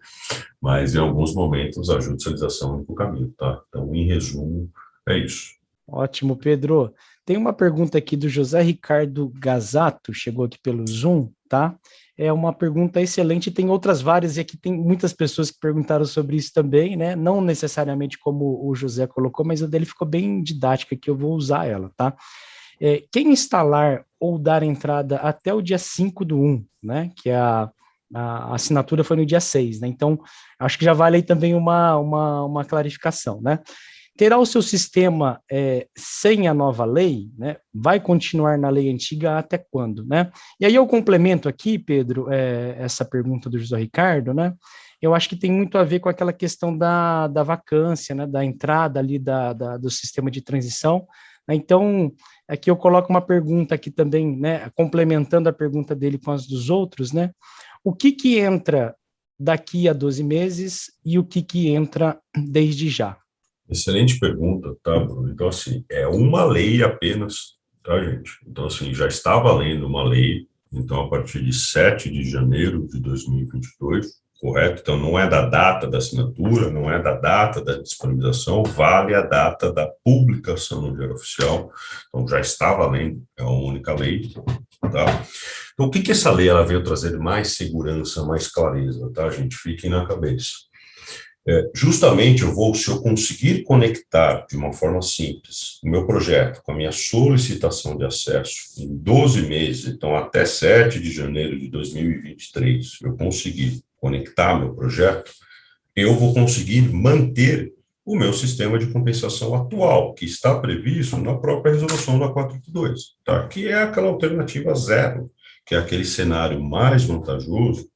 mas, em alguns momentos, a judicialização é o único caminho, tá? Então, em resumo, é isso. Ótimo, Pedro. Tem uma pergunta aqui do José Ricardo Gazato, chegou aqui pelo Zoom, tá? É uma pergunta excelente, tem outras várias, e aqui tem muitas pessoas que perguntaram sobre isso também, né? Não necessariamente como o José colocou, mas a dele ficou bem didática, que eu vou usar ela, tá? Quem instalar ou dar entrada até o dia 5/1, né? Que a assinatura foi no dia 6, né? Então, acho que já vale aí também uma clarificação, né? Terá o seu sistema sem a nova lei, né? Vai continuar na lei antiga até quando, né? E aí eu complemento aqui, Pedro, essa pergunta do José Ricardo, né? Eu acho que tem muito a ver com aquela questão da vacância, né? Da entrada ali do sistema de transição. Então, aqui eu coloco uma pergunta aqui também, né? Complementando a pergunta dele com as dos outros, né? O que entra daqui a 12 meses e o que entra desde já? Excelente pergunta, tá, Bruno? Então, assim, é uma lei apenas, tá, gente? Então, assim, já está valendo uma lei, então, a partir de 7 de janeiro de 2022, correto? Então, não é da data da assinatura, não é da data da disponibilização, vale a data da publicação no Diário Oficial. Então, já está valendo, é uma única lei, tá? Então, o que essa lei ela veio trazer mais segurança, mais clareza, tá, gente? Fiquem na cabeça. Justamente se eu conseguir conectar de uma forma simples o meu projeto com a minha solicitação de acesso em 12 meses, então até 7 de janeiro de 2023, eu conseguir conectar meu projeto, eu vou conseguir manter o meu sistema de compensação atual, que está previsto na própria resolução da 482, tá? Que é aquela alternativa zero, que é aquele cenário mais vantajoso,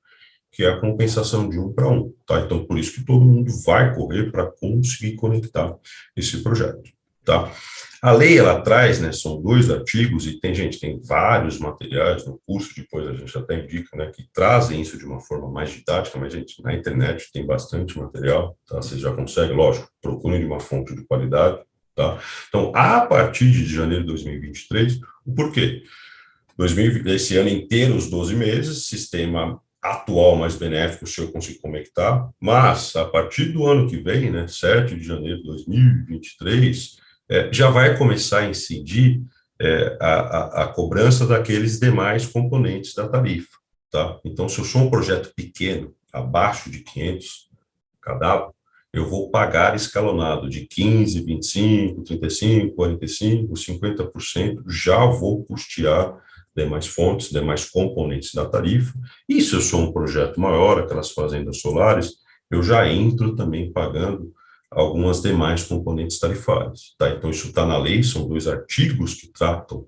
que é a compensação de 1 para 1, tá? Então, por isso que todo mundo vai correr para conseguir conectar esse projeto, tá? A lei, ela traz, né, são 2 artigos, e tem vários materiais no curso, depois a gente até indica, né, que trazem isso de uma forma mais didática, mas, gente, na internet tem bastante material, tá? Vocês já conseguem, lógico, procurem de uma fonte de qualidade, tá? Então, a partir de janeiro de 2023, o porquê? Esse ano inteiro, os 12 meses, sistema atual mais benéfico se eu conseguir conectar, mas a partir do ano que vem, né, 7 de janeiro de 2023, já vai começar a incidir a cobrança daqueles demais componentes da tarifa, tá? Então, se eu sou um projeto pequeno, abaixo de 500 cadáver, eu vou pagar escalonado de 15, 25, 35, 45, 50%, já vou custear demais fontes, demais componentes da tarifa, e se eu sou um projeto maior, aquelas fazendas solares, eu já entro também pagando algumas demais componentes tarifárias, tá? Então, isso está na lei, são 2 artigos que tratam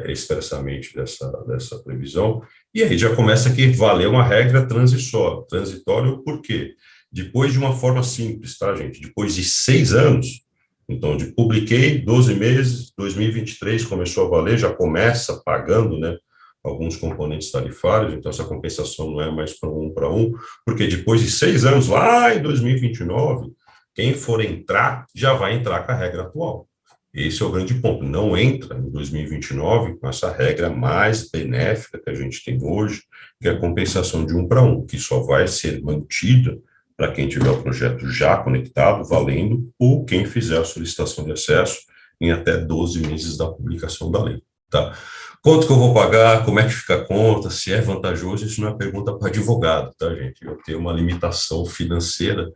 expressamente dessa previsão, e aí já começa a valer uma regra transitória, por quê? Depois de uma forma simples, tá, gente? Depois de 6 anos, então, publiquei, 12 meses, 2023 começou a valer, já começa pagando, né, alguns componentes tarifários, então essa compensação não é mais para 1 para 1, porque depois de 6 anos, lá em 2029, quem for entrar, já vai entrar com a regra atual. Esse é o grande ponto, não entra em 2029 com essa regra mais benéfica que a gente tem hoje, que é a compensação de 1 para 1, que só vai ser mantida para quem tiver o projeto já conectado, valendo, ou quem fizer a solicitação de acesso em até 12 meses da publicação da lei, tá? Quanto que eu vou pagar, como é que fica a conta, se é vantajoso, isso não é pergunta para advogado, tá, gente? Eu tenho uma limitação financeira,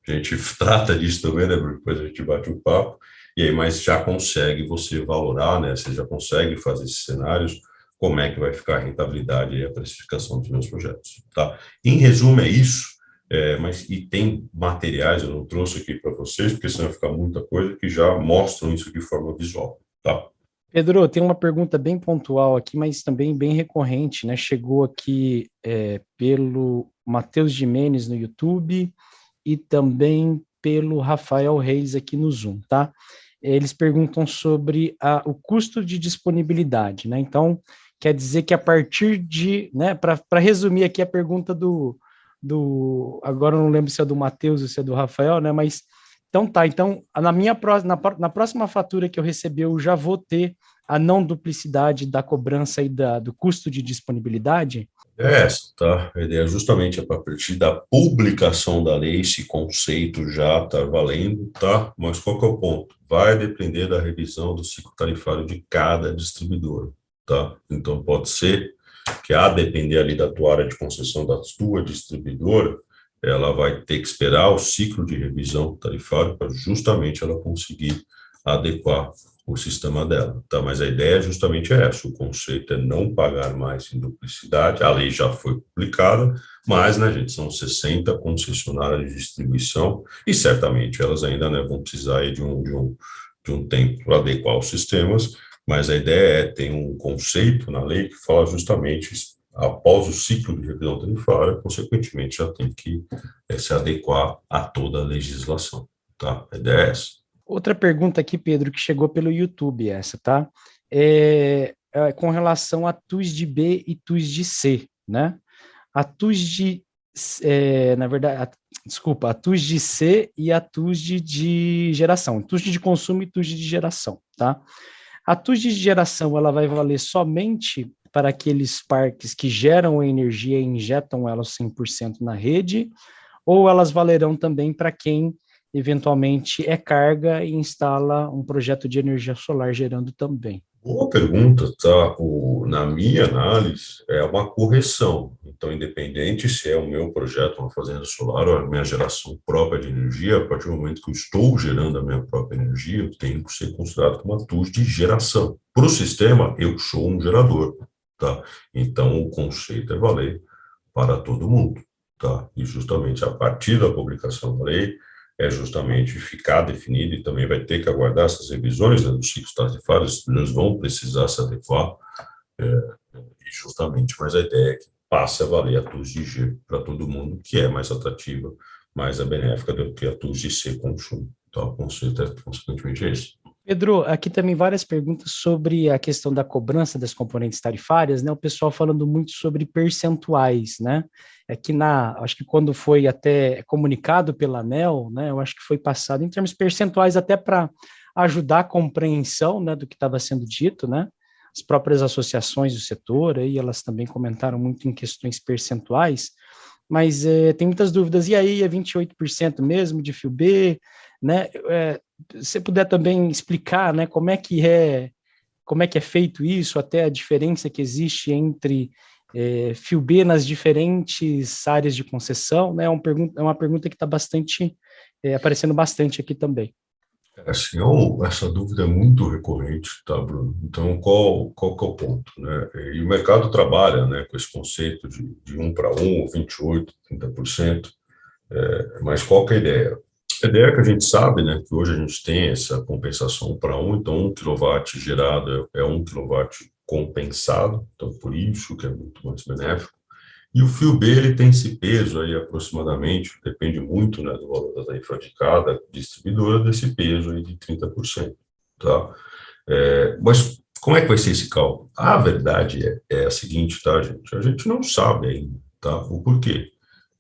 a gente trata disso também, né, depois a gente bate um papo, e aí, mas já consegue você valorar, né, você já consegue fazer esses cenários, como é que vai ficar a rentabilidade e a precificação dos meus projetos, tá? Em resumo, é isso. Mas e tem materiais, eu não trouxe aqui para vocês, porque senão vai ficar muita coisa, que já mostram isso de forma visual, tá? Pedro, tem uma pergunta bem pontual aqui, mas também bem recorrente, né? Chegou aqui pelo Matheus Jimenez no YouTube e também pelo Rafael Reis aqui no Zoom, tá? Eles perguntam sobre o custo de disponibilidade, né? Então, quer dizer que a partir de, né, para resumir aqui a pergunta agora eu não lembro se é do Matheus ou se é do Rafael, né? Mas então tá, então na próxima fatura que eu receber, eu já vou ter a não duplicidade da cobrança e do custo de disponibilidade? É essa, tá? A ideia justamente é para partir da publicação da lei, esse conceito já está valendo, tá? Mas qual que é o ponto? Vai depender da revisão do ciclo tarifário de cada distribuidor, tá? Então, pode ser que, a depender ali da tua área de concessão da tua distribuidora, ela vai ter que esperar o ciclo de revisão tarifário para justamente ela conseguir adequar o sistema dela, tá? Mas a ideia justamente é essa, o conceito é não pagar mais em duplicidade, a lei já foi publicada, mas, né, gente, são 60 concessionárias de distribuição e certamente elas ainda, né, vão precisar aí de um tempo para adequar os sistemas, mas a ideia é ter um conceito na lei que fala justamente após o ciclo de revisão tarifária, consequentemente já tem que se adequar a toda a legislação, tá? A ideia é essa. Outra pergunta aqui, Pedro, que chegou pelo YouTube, essa, tá? Com relação a TUS de B e TUS de C, né? A TUS de, na verdade, desculpa, a TUS de C e a TUS de geração, TUS de consumo e TUS de geração, tá? A TUS de geração, ela vai valer somente para aqueles parques que geram energia e injetam ela 100% na rede, ou elas valerão também para quem eventualmente carga e instala um projeto de energia solar gerando também? Boa pergunta, tá? Na minha análise, é uma correção. Então, independente se é o meu projeto, uma fazenda solar, ou a minha geração própria de energia, a partir do momento que eu estou gerando a minha própria energia, eu tenho que ser considerado como uma TUS de geração. Para o sistema, eu sou um gerador, tá? Então, o conceito é valer para todo mundo, tá? E justamente a partir da publicação da lei, é justamente ficar definido e também vai ter que aguardar essas revisões, né, dos ciclos tarifários, eles vão precisar se adequar, e justamente, mas a ideia é que passe a valer a TUS de G para todo mundo, que é mais atrativa, mais benéfica do que a TUS de C consumo. Então, o conceito é consequentemente esse. Pedro, aqui também várias perguntas sobre a questão da cobrança das componentes tarifárias, né? O pessoal falando muito sobre percentuais, né? Acho que quando foi até comunicado pela ANEEL, né? Eu acho que foi passado em termos percentuais até para ajudar a compreensão, né, do que estava sendo dito, né? As próprias associações do setor, aí elas também comentaram muito em questões percentuais, mas tem muitas dúvidas. E aí, é 28% mesmo de fio B, né? Se você puder também explicar, né, como é que é feito isso, até a diferença que existe entre fio B nas diferentes áreas de concessão, né? É uma pergunta que está aparecendo bastante aqui também. Assim, essa dúvida é muito recorrente, tá, Bruno? Então, qual que é o ponto, né? E o mercado trabalha, né, com esse conceito de 1 para 1, ou 28, 30%, mas qual que é a ideia? A ideia é que a gente sabe, né, que hoje a gente tem essa compensação 1 para 1, então 1 kW gerado é 1 kW compensado, então por isso que é muito mais benéfico. E o fio B, ele tem esse peso aí aproximadamente, depende muito, né, do valor da tarifa de cada distribuidora, desse peso aí de 30%, tá? Mas como é que vai ser esse cálculo? A verdade é a seguinte, tá, gente? A gente não sabe ainda, tá? O porquê.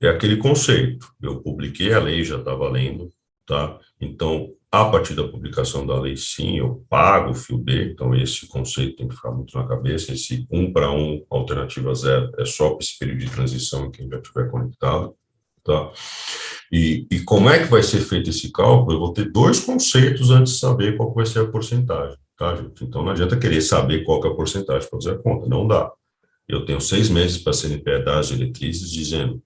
É aquele conceito. Eu publiquei a lei, já está valendo, tá? Então, a partir da publicação da lei, sim, eu pago o fio B, então esse conceito tem que ficar muito na cabeça, esse 1 para 1, alternativa zero, é só para esse período de transição em quem já estiver conectado, tá? E como é que vai ser feito esse cálculo? Eu vou ter dois conceitos antes de saber qual vai ser a porcentagem, tá, gente? Então, não adianta querer saber qual que é a porcentagem para fazer a conta, não dá. Eu tenho 6 meses para serem das diretrizes dizendo: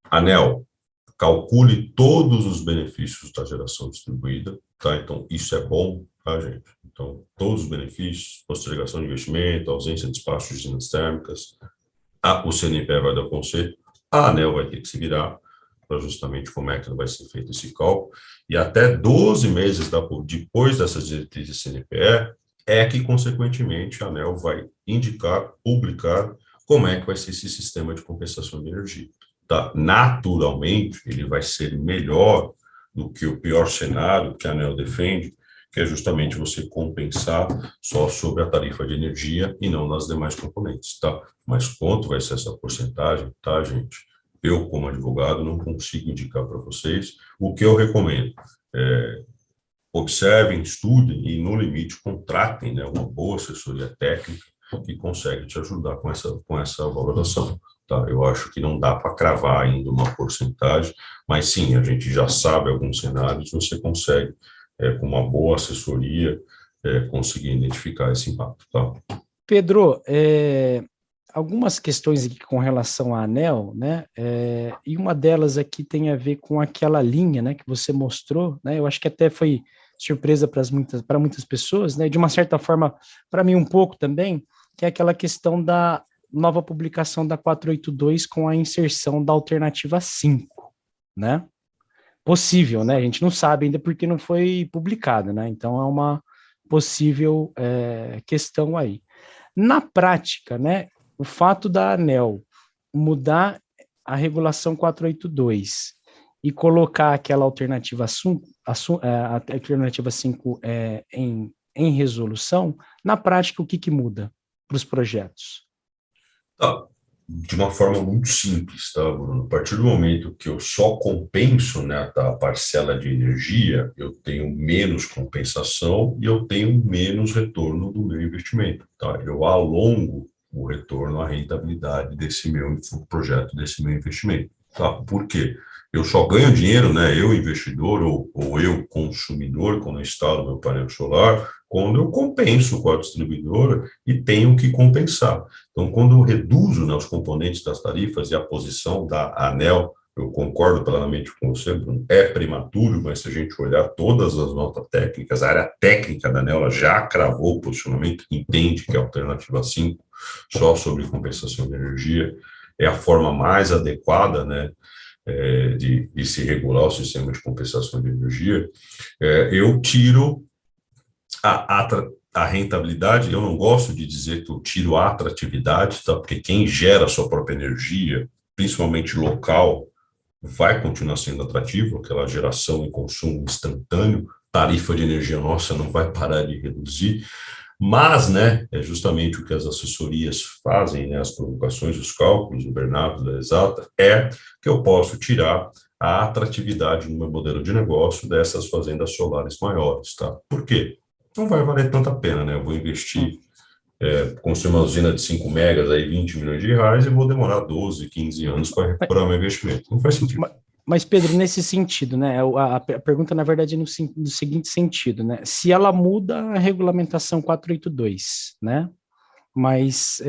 ANEEL, calcule todos os benefícios da geração distribuída, tá? Então, isso é bom, tá, gente? Então, todos os benefícios, postergação de investimento, ausência de despachos de usinas térmicas, o CNPE vai dar o conceito, a ANEEL vai ter que se virar, para justamente como é que vai ser feito esse cálculo, e até 12 meses depois dessas diretrizes CNPE, é que, consequentemente, a ANEEL vai indicar, publicar, como é que vai ser esse sistema de compensação de energia. Tá? Naturalmente, ele vai ser melhor do que o pior cenário que a ANEEL defende, que é justamente você compensar só sobre a tarifa de energia e não nas demais componentes, tá? Mas quanto vai ser essa porcentagem, tá, gente? Eu, como advogado, não consigo indicar para vocês. O que eu recomendo é observem, estudem e, no limite, contratem, né, uma boa assessoria técnica que consegue te ajudar com essa valoração. Tá? Eu acho que não dá para cravar ainda uma porcentagem, mas sim, a gente já sabe alguns cenários, você consegue, com uma boa assessoria, conseguir identificar esse impacto. Tá? Pedro, algumas questões aqui com relação à ANEEL, né? E uma delas aqui tem a ver com aquela linha, né, que você mostrou, né? Eu acho que até foi surpresa para muitas pessoas, né? De uma certa forma, para mim um pouco também, que é aquela questão da nova publicação da 482 com a inserção da alternativa 5, né? Possível, né? A gente não sabe ainda porque não foi publicada, né? Então é uma possível questão aí. Na prática, né, o fato da ANEEL mudar a regulação 482 e colocar aquela alternativa 5, a alternativa 5 em resolução, na prática, o que muda para os projetos? Tá. De uma forma muito simples, tá, Bruno? A partir do momento que eu só compenso, né, a parcela de energia, eu tenho menos compensação e eu tenho menos retorno do meu investimento, tá? Eu alongo o retorno, a rentabilidade desse meu projeto, desse meu investimento, tá? Por quê? Eu só ganho dinheiro, né, eu investidor ou eu consumidor, quando eu instalo meu painel solar, quando eu compenso com a distribuidora e tenho que compensar. Então, quando eu reduzo, né, os componentes das tarifas e a posição da ANEEL, eu concordo plenamente com você, Bruno, é prematuro, mas se a gente olhar todas as notas técnicas, a área técnica da ANEEL já cravou o posicionamento, entende que a alternativa 5, só sobre compensação de energia, é a forma mais adequada, né, de se regular o sistema de compensação de energia. Eu tiro a rentabilidade, eu não gosto de dizer que eu tiro a atratividade, tá? Porque quem gera a sua própria energia, principalmente local, vai continuar sendo atrativo, aquela geração e consumo instantâneo, tarifa de energia nossa não vai parar de reduzir, mas, né, é justamente o que as assessorias fazem, né, as provocações, os cálculos, o Bernardo da Exata, é que eu posso tirar a atratividade no meu modelo de negócio dessas fazendas solares maiores, tá? Por quê? Não vai valer tanta a pena, né? Eu vou investir, construir uma usina de 5 megas, aí 20 milhões de reais, e vou demorar 12, 15 anos para recuperar meu investimento. Não faz sentido. Mas, Pedro, nesse sentido, né, a pergunta, na verdade, é no seguinte sentido, né, se ela muda a regulamentação 482, né, mas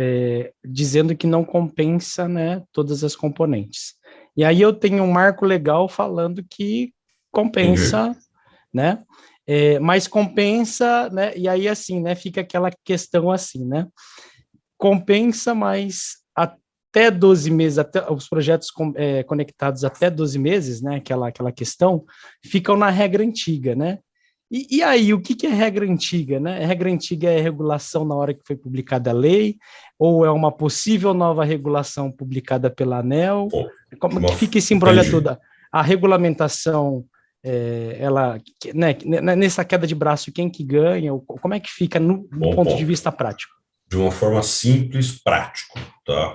dizendo que não compensa, né, todas as componentes. E aí eu tenho um marco legal falando que compensa, Entendi. né, mas compensa, né, e aí assim, né, fica aquela questão assim, né, compensa, mas até 12 meses, até os projetos conectados até 12 meses, né, aquela questão, ficam na regra antiga, né? E aí, o que é regra antiga, né? Regra antiga é regulação na hora que foi publicada a lei, ou é uma possível nova regulação publicada pela ANEEL? Pô, Como que fica esse embrolho entendi. toda? A regulamentação, ela, né, nessa queda de braço, quem que ganha? Como é que fica no Bom ponto de ponto. vista prático? De uma forma simples, prático, tá?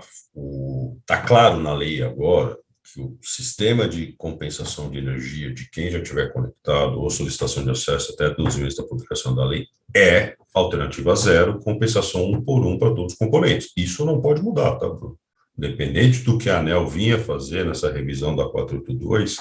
Tá claro na lei agora que o sistema de compensação de energia de quem já tiver conectado ou solicitação de acesso até 12 meses da publicação da lei é alternativa zero, compensação 1 por 1 para todos os componentes. Isso não pode mudar, tá, Bruno? Independente do que a ANEEL vinha fazer nessa revisão da 482,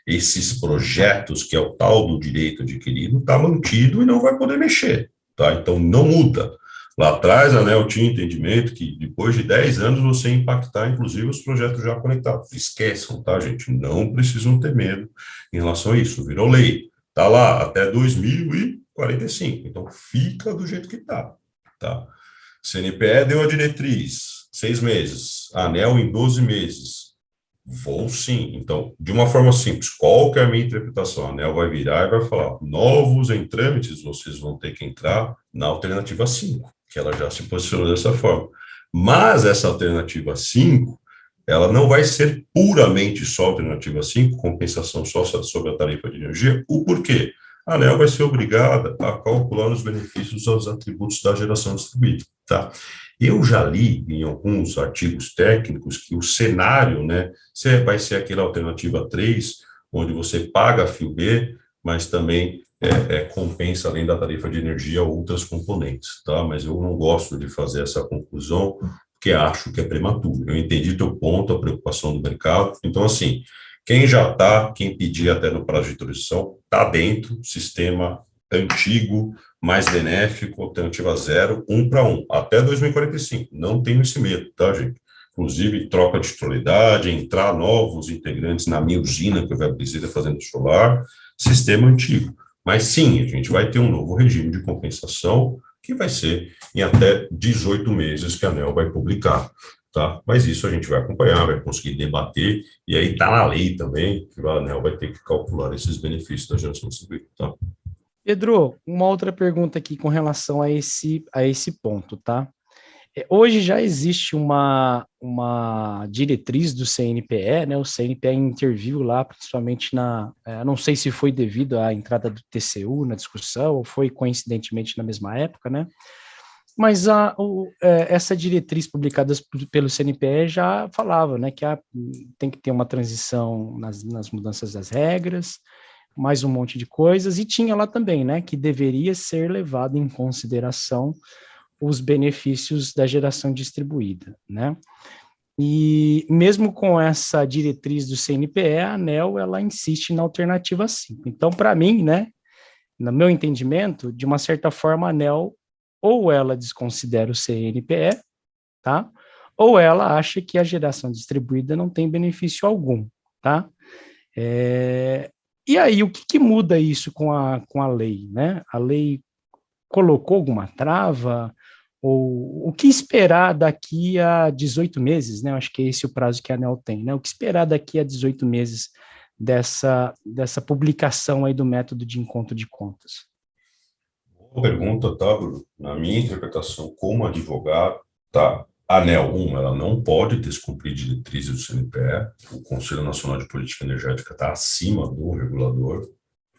esses projetos, que é o tal do direito adquirido, está mantido e não vai poder mexer, tá? Então, não muda. Lá atrás, a ANEEL tinha entendimento que depois de 10 anos você ia impactar, inclusive, os projetos já conectados. Esqueçam, tá, gente? Não precisam ter medo em relação a isso. Virou lei. Está lá até 2045. Então, fica do jeito que está. Tá? CNPE deu a diretriz, 6 meses. A ANEEL em 12 meses. Vou sim. Então, de uma forma simples, qual que é a minha interpretação? A ANEEL vai virar e vai falar, novos em trâmites, vocês vão ter que entrar na alternativa 5, que ela já se posicionou dessa forma. Mas essa alternativa 5, ela não vai ser puramente só alternativa 5, compensação só sobre a tarifa de energia. O porquê? A ANEEL vai ser obrigada a calcular os benefícios aos atributos da geração distribuída, tá? Eu já li em alguns artigos técnicos que o cenário, né, vai ser aquela alternativa 3, onde você paga a fio B, mas também compensa, além da tarifa de energia, outras componentes, tá? Mas eu não gosto de fazer essa conclusão, porque acho que é prematuro. Eu entendi teu ponto, a preocupação do mercado. Então, assim, quem pedir até no prazo de transição, está dentro, sistema antigo, mais benéfico, alternativa zero, 1 para 1, até 2045. Não tenho esse medo, tá, gente? Inclusive, troca de titularidade, entrar novos integrantes na minha usina que eu vou precisar fazendo solar, sistema antigo. Mas sim, a gente vai ter um novo regime de compensação que vai ser em até 18 meses que a ANEEL vai publicar, tá? Mas isso a gente vai acompanhar, vai conseguir debater, e aí está na lei também que a ANEEL vai ter que calcular esses benefícios da geração distribuída, tá? Pedro, uma outra pergunta aqui com relação a esse ponto, tá? Hoje já existe uma diretriz do CNPE, né? O CNPE interviu lá, principalmente não sei se foi devido à entrada do TCU na discussão, ou foi coincidentemente na mesma época, né? Mas essa diretriz publicada pelo CNPE já falava, né, que tem que ter uma transição nas mudanças das regras, mais um monte de coisas, e tinha lá também, né, que deveria ser levado em consideração os benefícios da geração distribuída, né? E mesmo com essa diretriz do CNPE, a ANEEL, ela insiste na alternativa 5. Então, para mim, né, no meu entendimento, de uma certa forma, a ANEEL ou ela desconsidera o CNPE, tá? Ou ela acha que a geração distribuída não tem benefício algum, tá? E aí, o que muda isso com a lei, né? A lei colocou alguma trava? Ou o que esperar daqui a 18 meses, né? Eu acho que é esse o prazo que a ANEEL tem, né? O que esperar daqui a 18 meses dessa publicação aí do método de encontro de contas? Boa pergunta, tá, Bruno? Na minha interpretação como advogado, tá, a ANEEL, ela não pode descumprir diretrizes do CNPE, o Conselho Nacional de Política Energética está acima do regulador,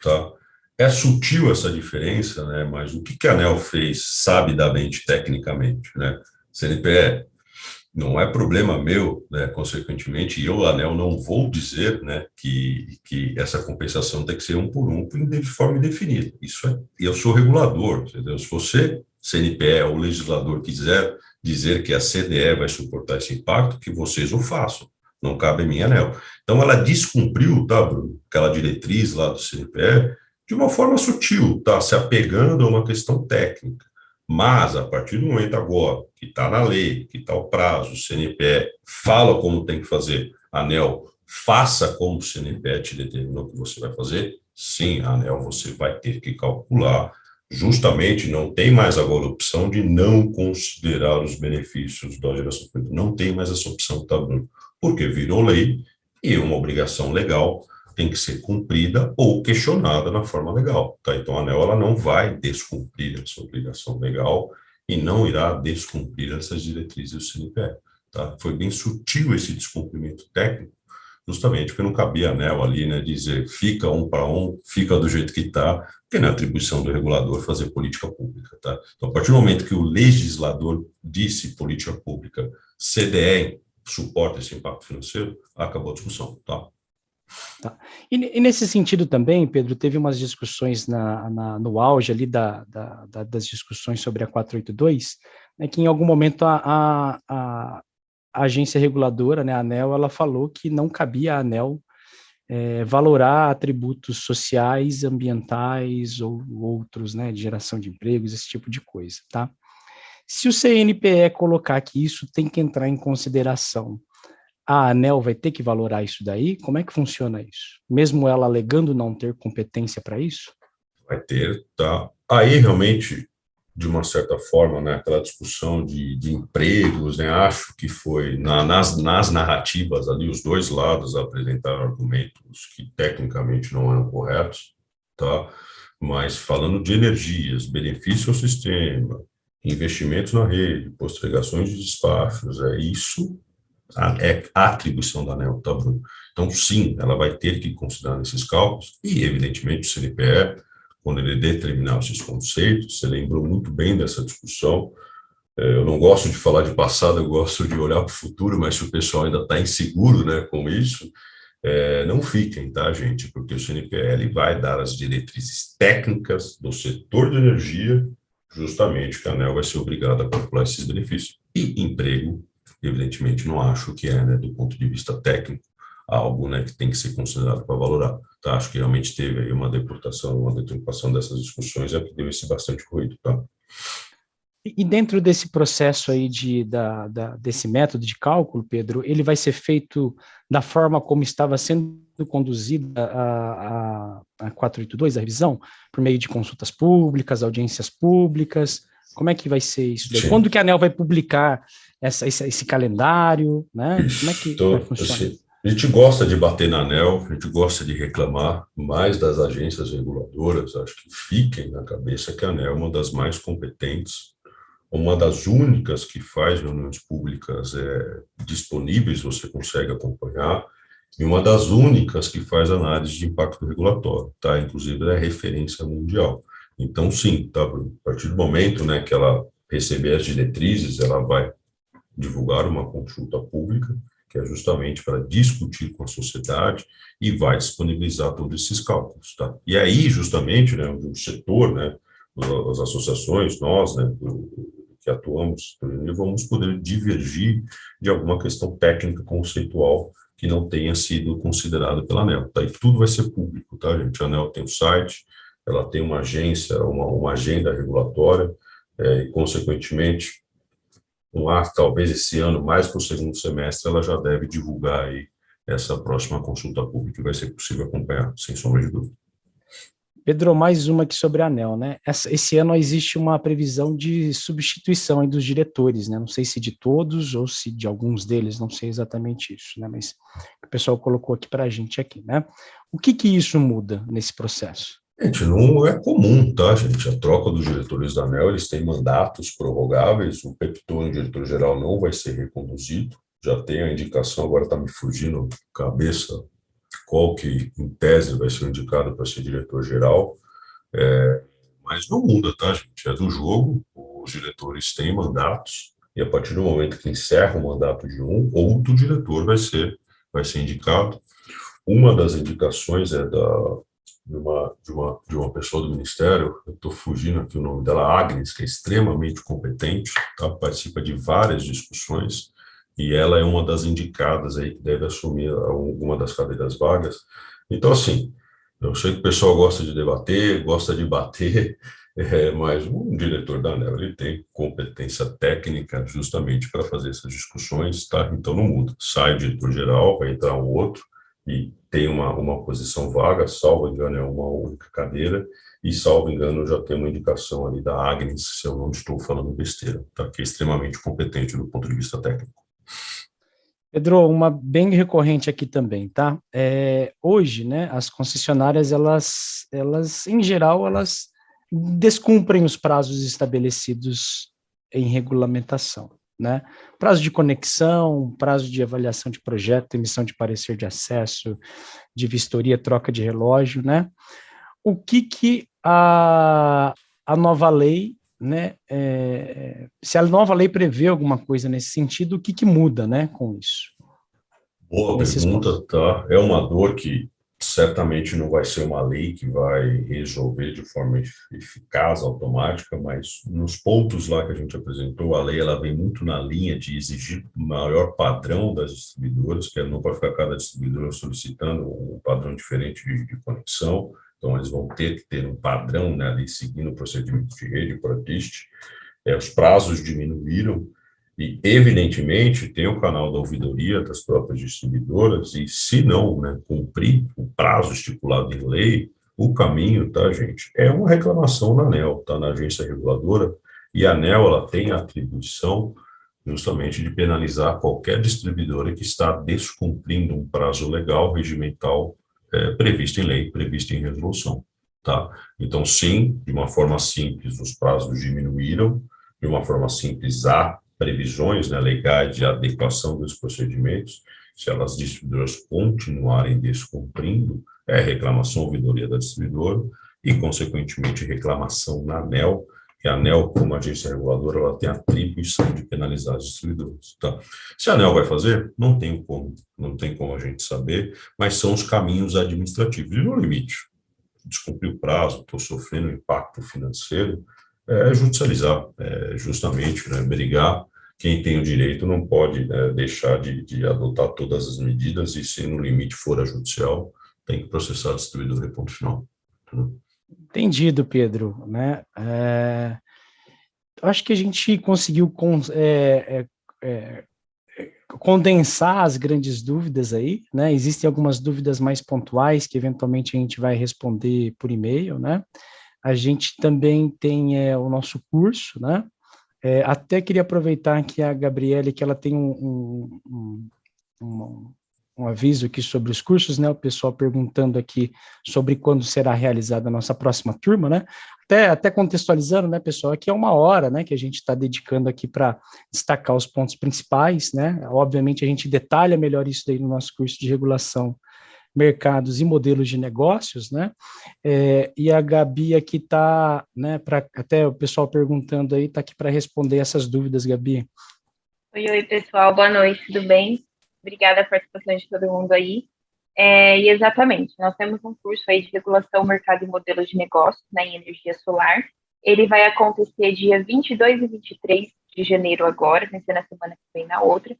tá? É sutil essa diferença, né? Mas o que a ANEEL fez sabidamente, tecnicamente, né? CNPE, não é problema meu, né? Consequentemente, eu, ANEEL, não vou dizer, né, que essa compensação tem que ser 1 por 1 de forma indefinida. Isso é, eu sou regulador, entendeu? Se você, CNPE ou legislador, quiser dizer que a CDE vai suportar esse impacto, que vocês o façam. Não cabe a mim, ANEEL. Então, ela descumpriu, tá, Bruno, aquela diretriz lá do CNPE de uma forma sutil, tá, se apegando a uma questão técnica. Mas, a partir do momento agora, que está na lei, que está o prazo, o CNPE fala como tem que fazer, a ANEEL faça como o CNPE te determinou que você vai fazer, sim, a ANEEL você vai ter que calcular, justamente não tem mais agora a opção de não considerar os benefícios da geração pública, não tem mais essa opção, tá, Bruno? Porque virou lei e é uma obrigação legal, tem que ser cumprida ou questionada na forma legal, tá? Então, a ANEEL, ela não vai descumprir essa obrigação legal e não irá descumprir essas diretrizes do CNPE, tá? Foi bem sutil esse descumprimento técnico, justamente porque não cabia a ANEEL ali, né, dizer fica 1 para 1, fica do jeito que está, porque não é atribuição do regulador fazer política pública, tá? Então, a partir do momento que o legislador disse política pública, CDE suporta esse impacto financeiro, acabou a discussão, tá? Tá. E nesse sentido também, Pedro, teve umas discussões no auge ali das discussões sobre a 482, né, que em algum momento a agência reguladora, né, a ANEEL, ela falou que não cabia à ANEEL valorar atributos sociais, ambientais ou outros, né, de geração de empregos, esse tipo de coisa, tá? Se o CNPE colocar que isso tem que entrar em consideração, a ANEEL vai ter que valorar isso daí? Como é que funciona isso? Mesmo ela alegando não ter competência para isso? Vai ter, tá? Aí, realmente, de uma certa forma, né, aquela discussão de empregos, né, acho que foi nas narrativas ali, os dois lados apresentaram argumentos que tecnicamente não eram corretos, tá? Mas falando de energias, benefício ao sistema, investimentos na rede, postergações de despachos, isso é a atribuição da ANEEL, tá, Bruno? Então, sim, ela vai ter que considerar nesses cálculos, e, evidentemente, o CNPE, quando ele determinar esses conceitos, você lembrou muito bem dessa discussão. Eu não gosto de falar de passado, eu gosto de olhar para o futuro, mas se o pessoal ainda está inseguro, né, com isso, não fiquem, tá, gente? Porque o CNPL vai dar as diretrizes técnicas do setor de energia, justamente que a ANEEL vai ser obrigada a calcular esses benefícios. E emprego, evidentemente, não acho que né, do ponto de vista técnico, algo, né, que tem que ser considerado para valorar. Tá? Acho que realmente teve aí uma deturpação dessas discussões, que deu esse bastante ruído, tá? E dentro desse processo aí desse método de cálculo, Pedro, ele vai ser feito da forma como estava sendo conduzida a 482, a revisão, por meio de consultas públicas, audiências públicas? Como é que vai ser isso daí? Sim. Quando que a ANEEL vai publicar esse calendário, né? Isso. Como é que então, vai funcionar? Assim, a gente gosta de bater na ANEEL, a gente gosta de reclamar mais das agências reguladoras, acho que fiquem na cabeça que a ANEEL é uma das mais competentes, uma das únicas que faz reuniões públicas disponíveis, você consegue acompanhar, e uma das únicas que faz análise de impacto regulatório, tá? Inclusive é referência mundial. Então, sim, tá, a partir do momento, né, que ela receber as diretrizes, ela vai divulgar uma consulta pública, que é justamente para discutir com a sociedade e vai disponibilizar todos esses cálculos, tá? E aí, justamente, né, o setor, né, as associações, nós, né, que atuamos, vamos poder divergir de alguma questão técnica conceitual que não tenha sido considerada pela ANEEL, tá? E tudo vai ser público, tá, gente? A ANEEL tem um site, ela tem uma agência, uma agenda regulatória, e, consequentemente, talvez esse ano, mais para o segundo semestre, ela já deve divulgar aí essa próxima consulta pública, que vai ser possível acompanhar, sem sombra de dúvida. Pedro, mais uma aqui sobre a ANEEL, né? Esse ano existe uma previsão de substituição aí dos diretores, né? Não sei se de todos ou se de alguns deles, não sei exatamente isso, né? Mas o pessoal colocou aqui para a gente aqui, né? O que isso muda nesse processo? Gente, não é comum, tá, gente? A troca dos diretores da ANEEL, eles têm mandatos prorrogáveis, o PEPTON, diretor-geral, não vai ser reconduzido, já tem a indicação, agora está me fugindo cabeça qual que, em tese, vai ser indicado para ser diretor-geral, mas não muda, tá, gente? É do jogo, os diretores têm mandatos, e a partir do momento que encerra o mandato de um, outro diretor vai ser indicado. Uma das indicações é de uma pessoa do Ministério, eu estou fugindo aqui o nome dela, Agnes, que é extremamente competente, tá? Participa de várias discussões, e ela é uma das indicadas aí que deve assumir alguma das cadeiras vagas. Então, assim, eu sei que o pessoal gosta de debater, gosta de bater, mas um diretor da ANEEL, ele tem competência técnica justamente para fazer essas discussões, tá? Então não muda. Sai o diretor-geral, vai entrar um outro, e tem uma posição vaga, salvo engano, é uma única cadeira, e salvo engano, já tem uma indicação ali da Agnes, se eu não estou falando besteira, tá? Que é extremamente competente do ponto de vista técnico. Pedro, uma bem recorrente aqui também, tá? Hoje, né, as concessionárias, elas, em geral, elas descumprem os prazos estabelecidos em regulamentação, né? Prazo de conexão, prazo de avaliação de projeto, emissão de parecer de acesso, de vistoria, troca de relógio, né? O que a nova lei, né, se a nova lei prevê alguma coisa nesse sentido, o que muda, né, com isso? Boa pergunta, tá? É uma dor que certamente não vai ser uma lei que vai resolver de forma eficaz, automática, mas nos pontos lá que a gente apresentou, a lei ela vem muito na linha de exigir maior padrão das distribuidoras, que não vai ficar cada distribuidora solicitando um padrão diferente de conexão, então eles vão ter que ter um padrão, né, ali seguindo o procedimento de rede, por TIST. Os prazos diminuíram, e, evidentemente, tem o canal da ouvidoria das próprias distribuidoras, e se não, né, cumprir o prazo estipulado em lei, o caminho, tá, gente, é uma reclamação na ANEEL, tá, na agência reguladora, E a ANEEL, ela tem a atribuição justamente de penalizar qualquer distribuidora que está descumprindo um prazo legal, regimental, previsto em lei, previsto em resolução, tá? Então, sim, de uma forma simples, os prazos diminuíram, de uma forma simples, há previsões, né, legais de adequação dos procedimentos. Se elas distribuidoras continuarem descumprindo, reclamação ou ouvidoria da distribuidora e, consequentemente, reclamação na ANEEL, que a ANEEL, como agência reguladora, ela tem a atribuição de penalizar os distribuidores. Tá? Se a ANEEL vai fazer, não tem como a gente saber, mas são os caminhos administrativos. E no limite, descumprir o prazo, estou sofrendo impacto financeiro, judicializar, justamente, né, brigar. Quem tem o direito não pode deixar de adotar todas as medidas e, se no limite for a judicial, tem que processar a distribuidora e ponto final. Entendido, Pedro, né? Acho que a gente conseguiu condensar as grandes dúvidas aí, né? Existem algumas dúvidas mais pontuais que eventualmente a gente vai responder por e-mail, né? A gente também tem o nosso curso, né? Até queria aproveitar que a Gabriele, que ela tem um aviso aqui sobre os cursos, né? O pessoal perguntando aqui sobre quando será realizada a nossa próxima turma, né? Até contextualizando, né, pessoal, aqui é 1 hora, né, que a gente está dedicando aqui para destacar os pontos principais, né? Obviamente a gente detalha melhor isso daí no nosso curso de regulação, mercados e modelos de negócios, né? E a Gabi aqui está, né, até o pessoal perguntando aí, está aqui para responder essas dúvidas, Gabi. Oi, pessoal, boa noite, tudo bem? Obrigada pela participação de todo mundo aí. E exatamente, nós temos um curso aí de regulação, mercado e modelos de negócios, né, em energia solar. Ele vai acontecer dia 22 e 23 de janeiro agora, vai ser na semana que vem, na outra.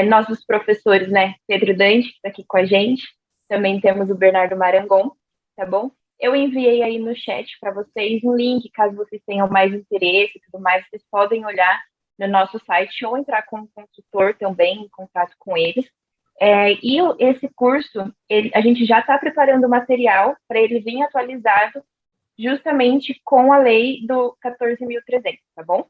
Nós, os professores, né, Pedro Dante, que está aqui com a gente, também temos o Bernardo Marangon, tá bom? Eu enviei aí no chat para vocês um link, caso vocês tenham mais interesse e tudo mais, vocês podem olhar no nosso site ou entrar com um consultor também, em contato com eles. E esse curso, a gente já está preparando o material para ele vir atualizado justamente com a lei do 14.300, tá bom?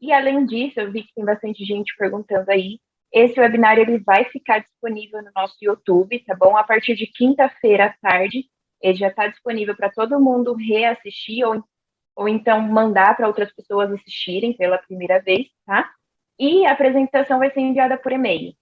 E além disso, eu vi que tem bastante gente perguntando aí, esse webinar ele vai ficar disponível no nosso YouTube, tá bom? A partir de quinta-feira à tarde, ele já está disponível para todo mundo reassistir ou então mandar para outras pessoas assistirem pela primeira vez, tá? E a apresentação vai ser enviada por e-mail,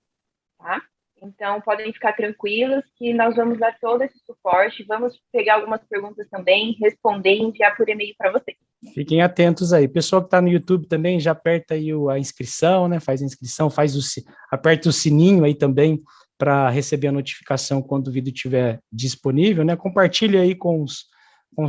tá? Então, podem ficar tranquilos que nós vamos dar todo esse suporte, vamos pegar algumas perguntas também, responder e enviar por e-mail para vocês. Fiquem atentos aí. Pessoal que está no YouTube também, já aperta aí a inscrição, né? Faz a inscrição, aperta o sininho aí também para receber a notificação quando o vídeo estiver disponível, né? Compartilhe aí com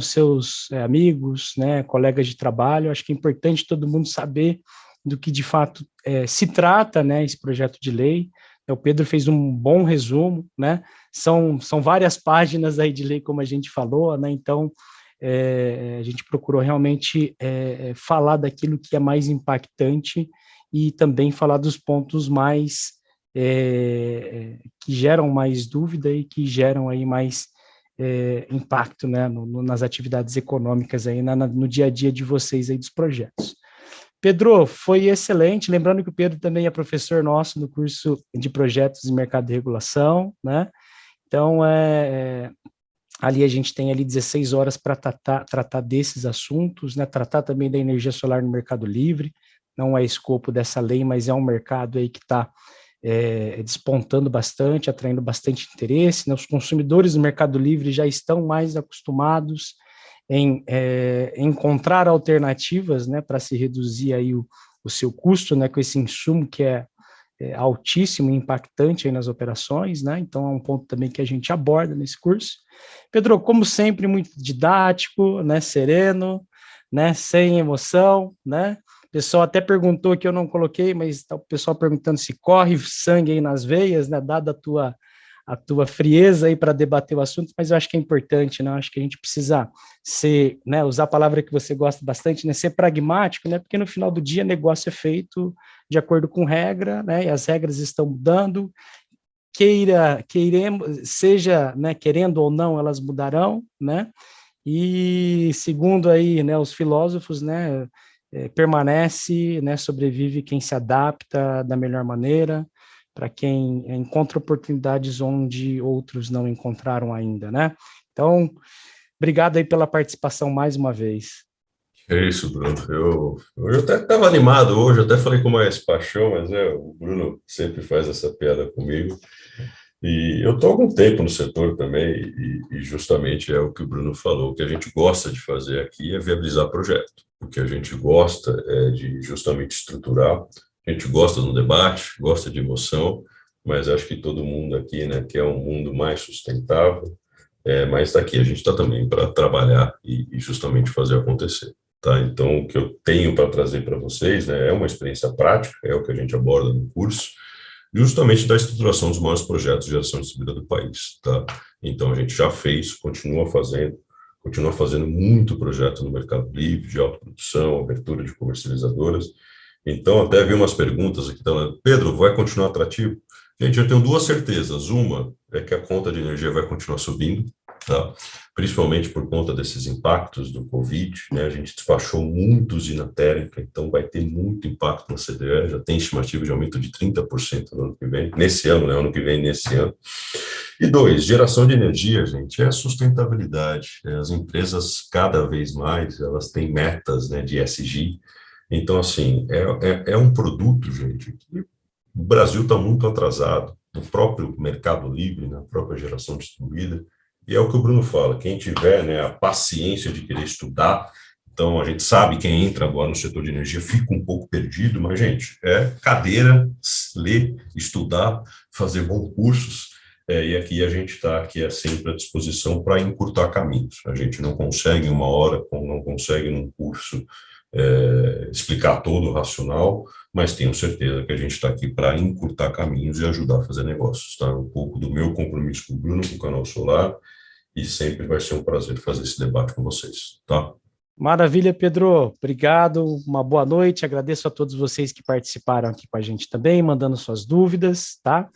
seus amigos, né? Colegas de trabalho. Acho que é importante todo mundo saber do que de fato se trata, né? Esse projeto de lei. O Pedro fez um bom resumo, né? São várias páginas aí de lei, como a gente falou, né? Então, a gente procurou realmente falar daquilo que é mais impactante e também falar dos pontos mais que geram mais dúvida e que geram aí mais impacto, né? Nas atividades econômicas aí, no dia a dia de vocês aí dos projetos. Pedro, foi excelente, lembrando que o Pedro também é professor nosso no curso de projetos de mercado de regulação, né? Então, ali a gente tem ali 16 horas para tratar desses assuntos, né? Tratar também da energia solar no mercado livre, não é escopo dessa lei, mas é um mercado aí que está despontando bastante, atraindo bastante interesse, né? Os consumidores do mercado livre já estão mais acostumados em encontrar alternativas, né, para se reduzir aí o seu custo, né, com esse insumo que é altíssimo e impactante aí nas operações, né? Então é um ponto também que a gente aborda nesse curso. Pedro, como sempre, muito didático, né, sereno, né, sem emoção, né? O pessoal até perguntou que eu não coloquei, mas está o pessoal perguntando se corre sangue aí nas veias, né, dada a tua frieza aí para debater o assunto, mas eu acho que é importante, né? Eu acho que a gente precisa ser, né, usar a palavra que você gosta bastante, né, ser pragmático, né, porque no final do dia negócio é feito de acordo com regra, né, e as regras estão mudando, seja, né, querendo ou não, elas mudarão, né, E segundo aí, né, os filósofos, né, permanece, né, sobrevive quem se adapta da melhor maneira, para quem encontra oportunidades onde outros não encontraram ainda, né? Então, obrigado aí pela participação mais uma vez. É isso, Bruno. Eu até estava animado hoje, até falei com mais paixão, mas o Bruno sempre faz essa piada comigo. E eu estou há algum tempo no setor também, e justamente é o que o Bruno falou, o que a gente gosta de fazer aqui é viabilizar projeto. O que a gente gosta é de justamente estruturar, a gente gosta do debate, gosta de emoção, mas acho que todo mundo aqui, né, quer um mundo mais sustentável, mas daqui a gente está também para trabalhar e justamente fazer acontecer. Tá? Então, o que eu tenho para trazer para vocês, né, é uma experiência prática, é o que a gente aborda no curso, justamente da estruturação dos maiores projetos de geração distribuída do país. Tá? Então, a gente já fez, continua fazendo muito projeto no Mercado Livre, de autoprodução, abertura de comercializadoras. Então, até vi umas perguntas aqui, Pedro, vai continuar atrativo? Gente, eu tenho duas certezas. Uma é que a conta de energia vai continuar subindo, tá? Principalmente por conta desses impactos do Covid, né? A gente despachou muito usina térmica, então vai ter muito impacto na CDE, já tem estimativa de aumento de 30% no ano que vem, nesse ano, né? Ano que vem, nesse ano. E dois, geração de energia, gente, é a sustentabilidade. As empresas, cada vez mais, elas têm metas, né, de ESG. Então, assim, é um produto, gente, que o Brasil está muito atrasado no próprio mercado livre, na própria geração distribuída, e é o que o Bruno fala, quem tiver, né, a paciência de querer estudar, então a gente sabe quem entra agora no setor de energia fica um pouco perdido, mas, gente, é cadeira, ler, estudar, fazer bons cursos, e aqui a gente está aqui sempre à disposição para encurtar caminhos. A gente não consegue em uma hora, não consegue num curso explicar todo o racional, mas tenho certeza que a gente está aqui para encurtar caminhos e ajudar a fazer negócios. Tá? Um pouco do meu compromisso com o Bruno, com o Canal Solar, e sempre vai ser um prazer fazer esse debate com vocês. Tá? Maravilha, Pedro. Obrigado, uma boa noite. Agradeço a todos vocês que participaram aqui com a gente também, mandando suas dúvidas, tá?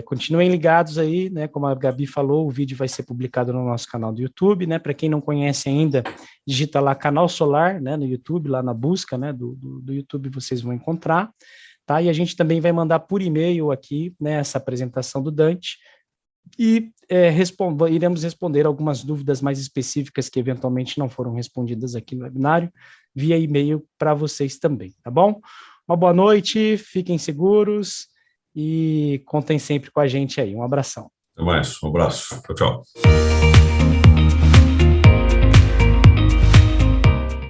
Continuem ligados aí, né? Como a Gabi falou, o vídeo vai ser publicado no nosso canal do YouTube, né? Para quem não conhece ainda, digita lá Canal Solar, né? No YouTube, lá na busca, né? Do YouTube vocês vão encontrar, tá? E a gente também vai mandar por e-mail aqui, né? Essa apresentação do Dante e iremos responder algumas dúvidas mais específicas que eventualmente não foram respondidas aqui no webinário, via e-mail para vocês também, tá bom? Uma boa noite, fiquem seguros e contem sempre com a gente aí. Um abração. Até mais, um abraço. Tchau, tchau.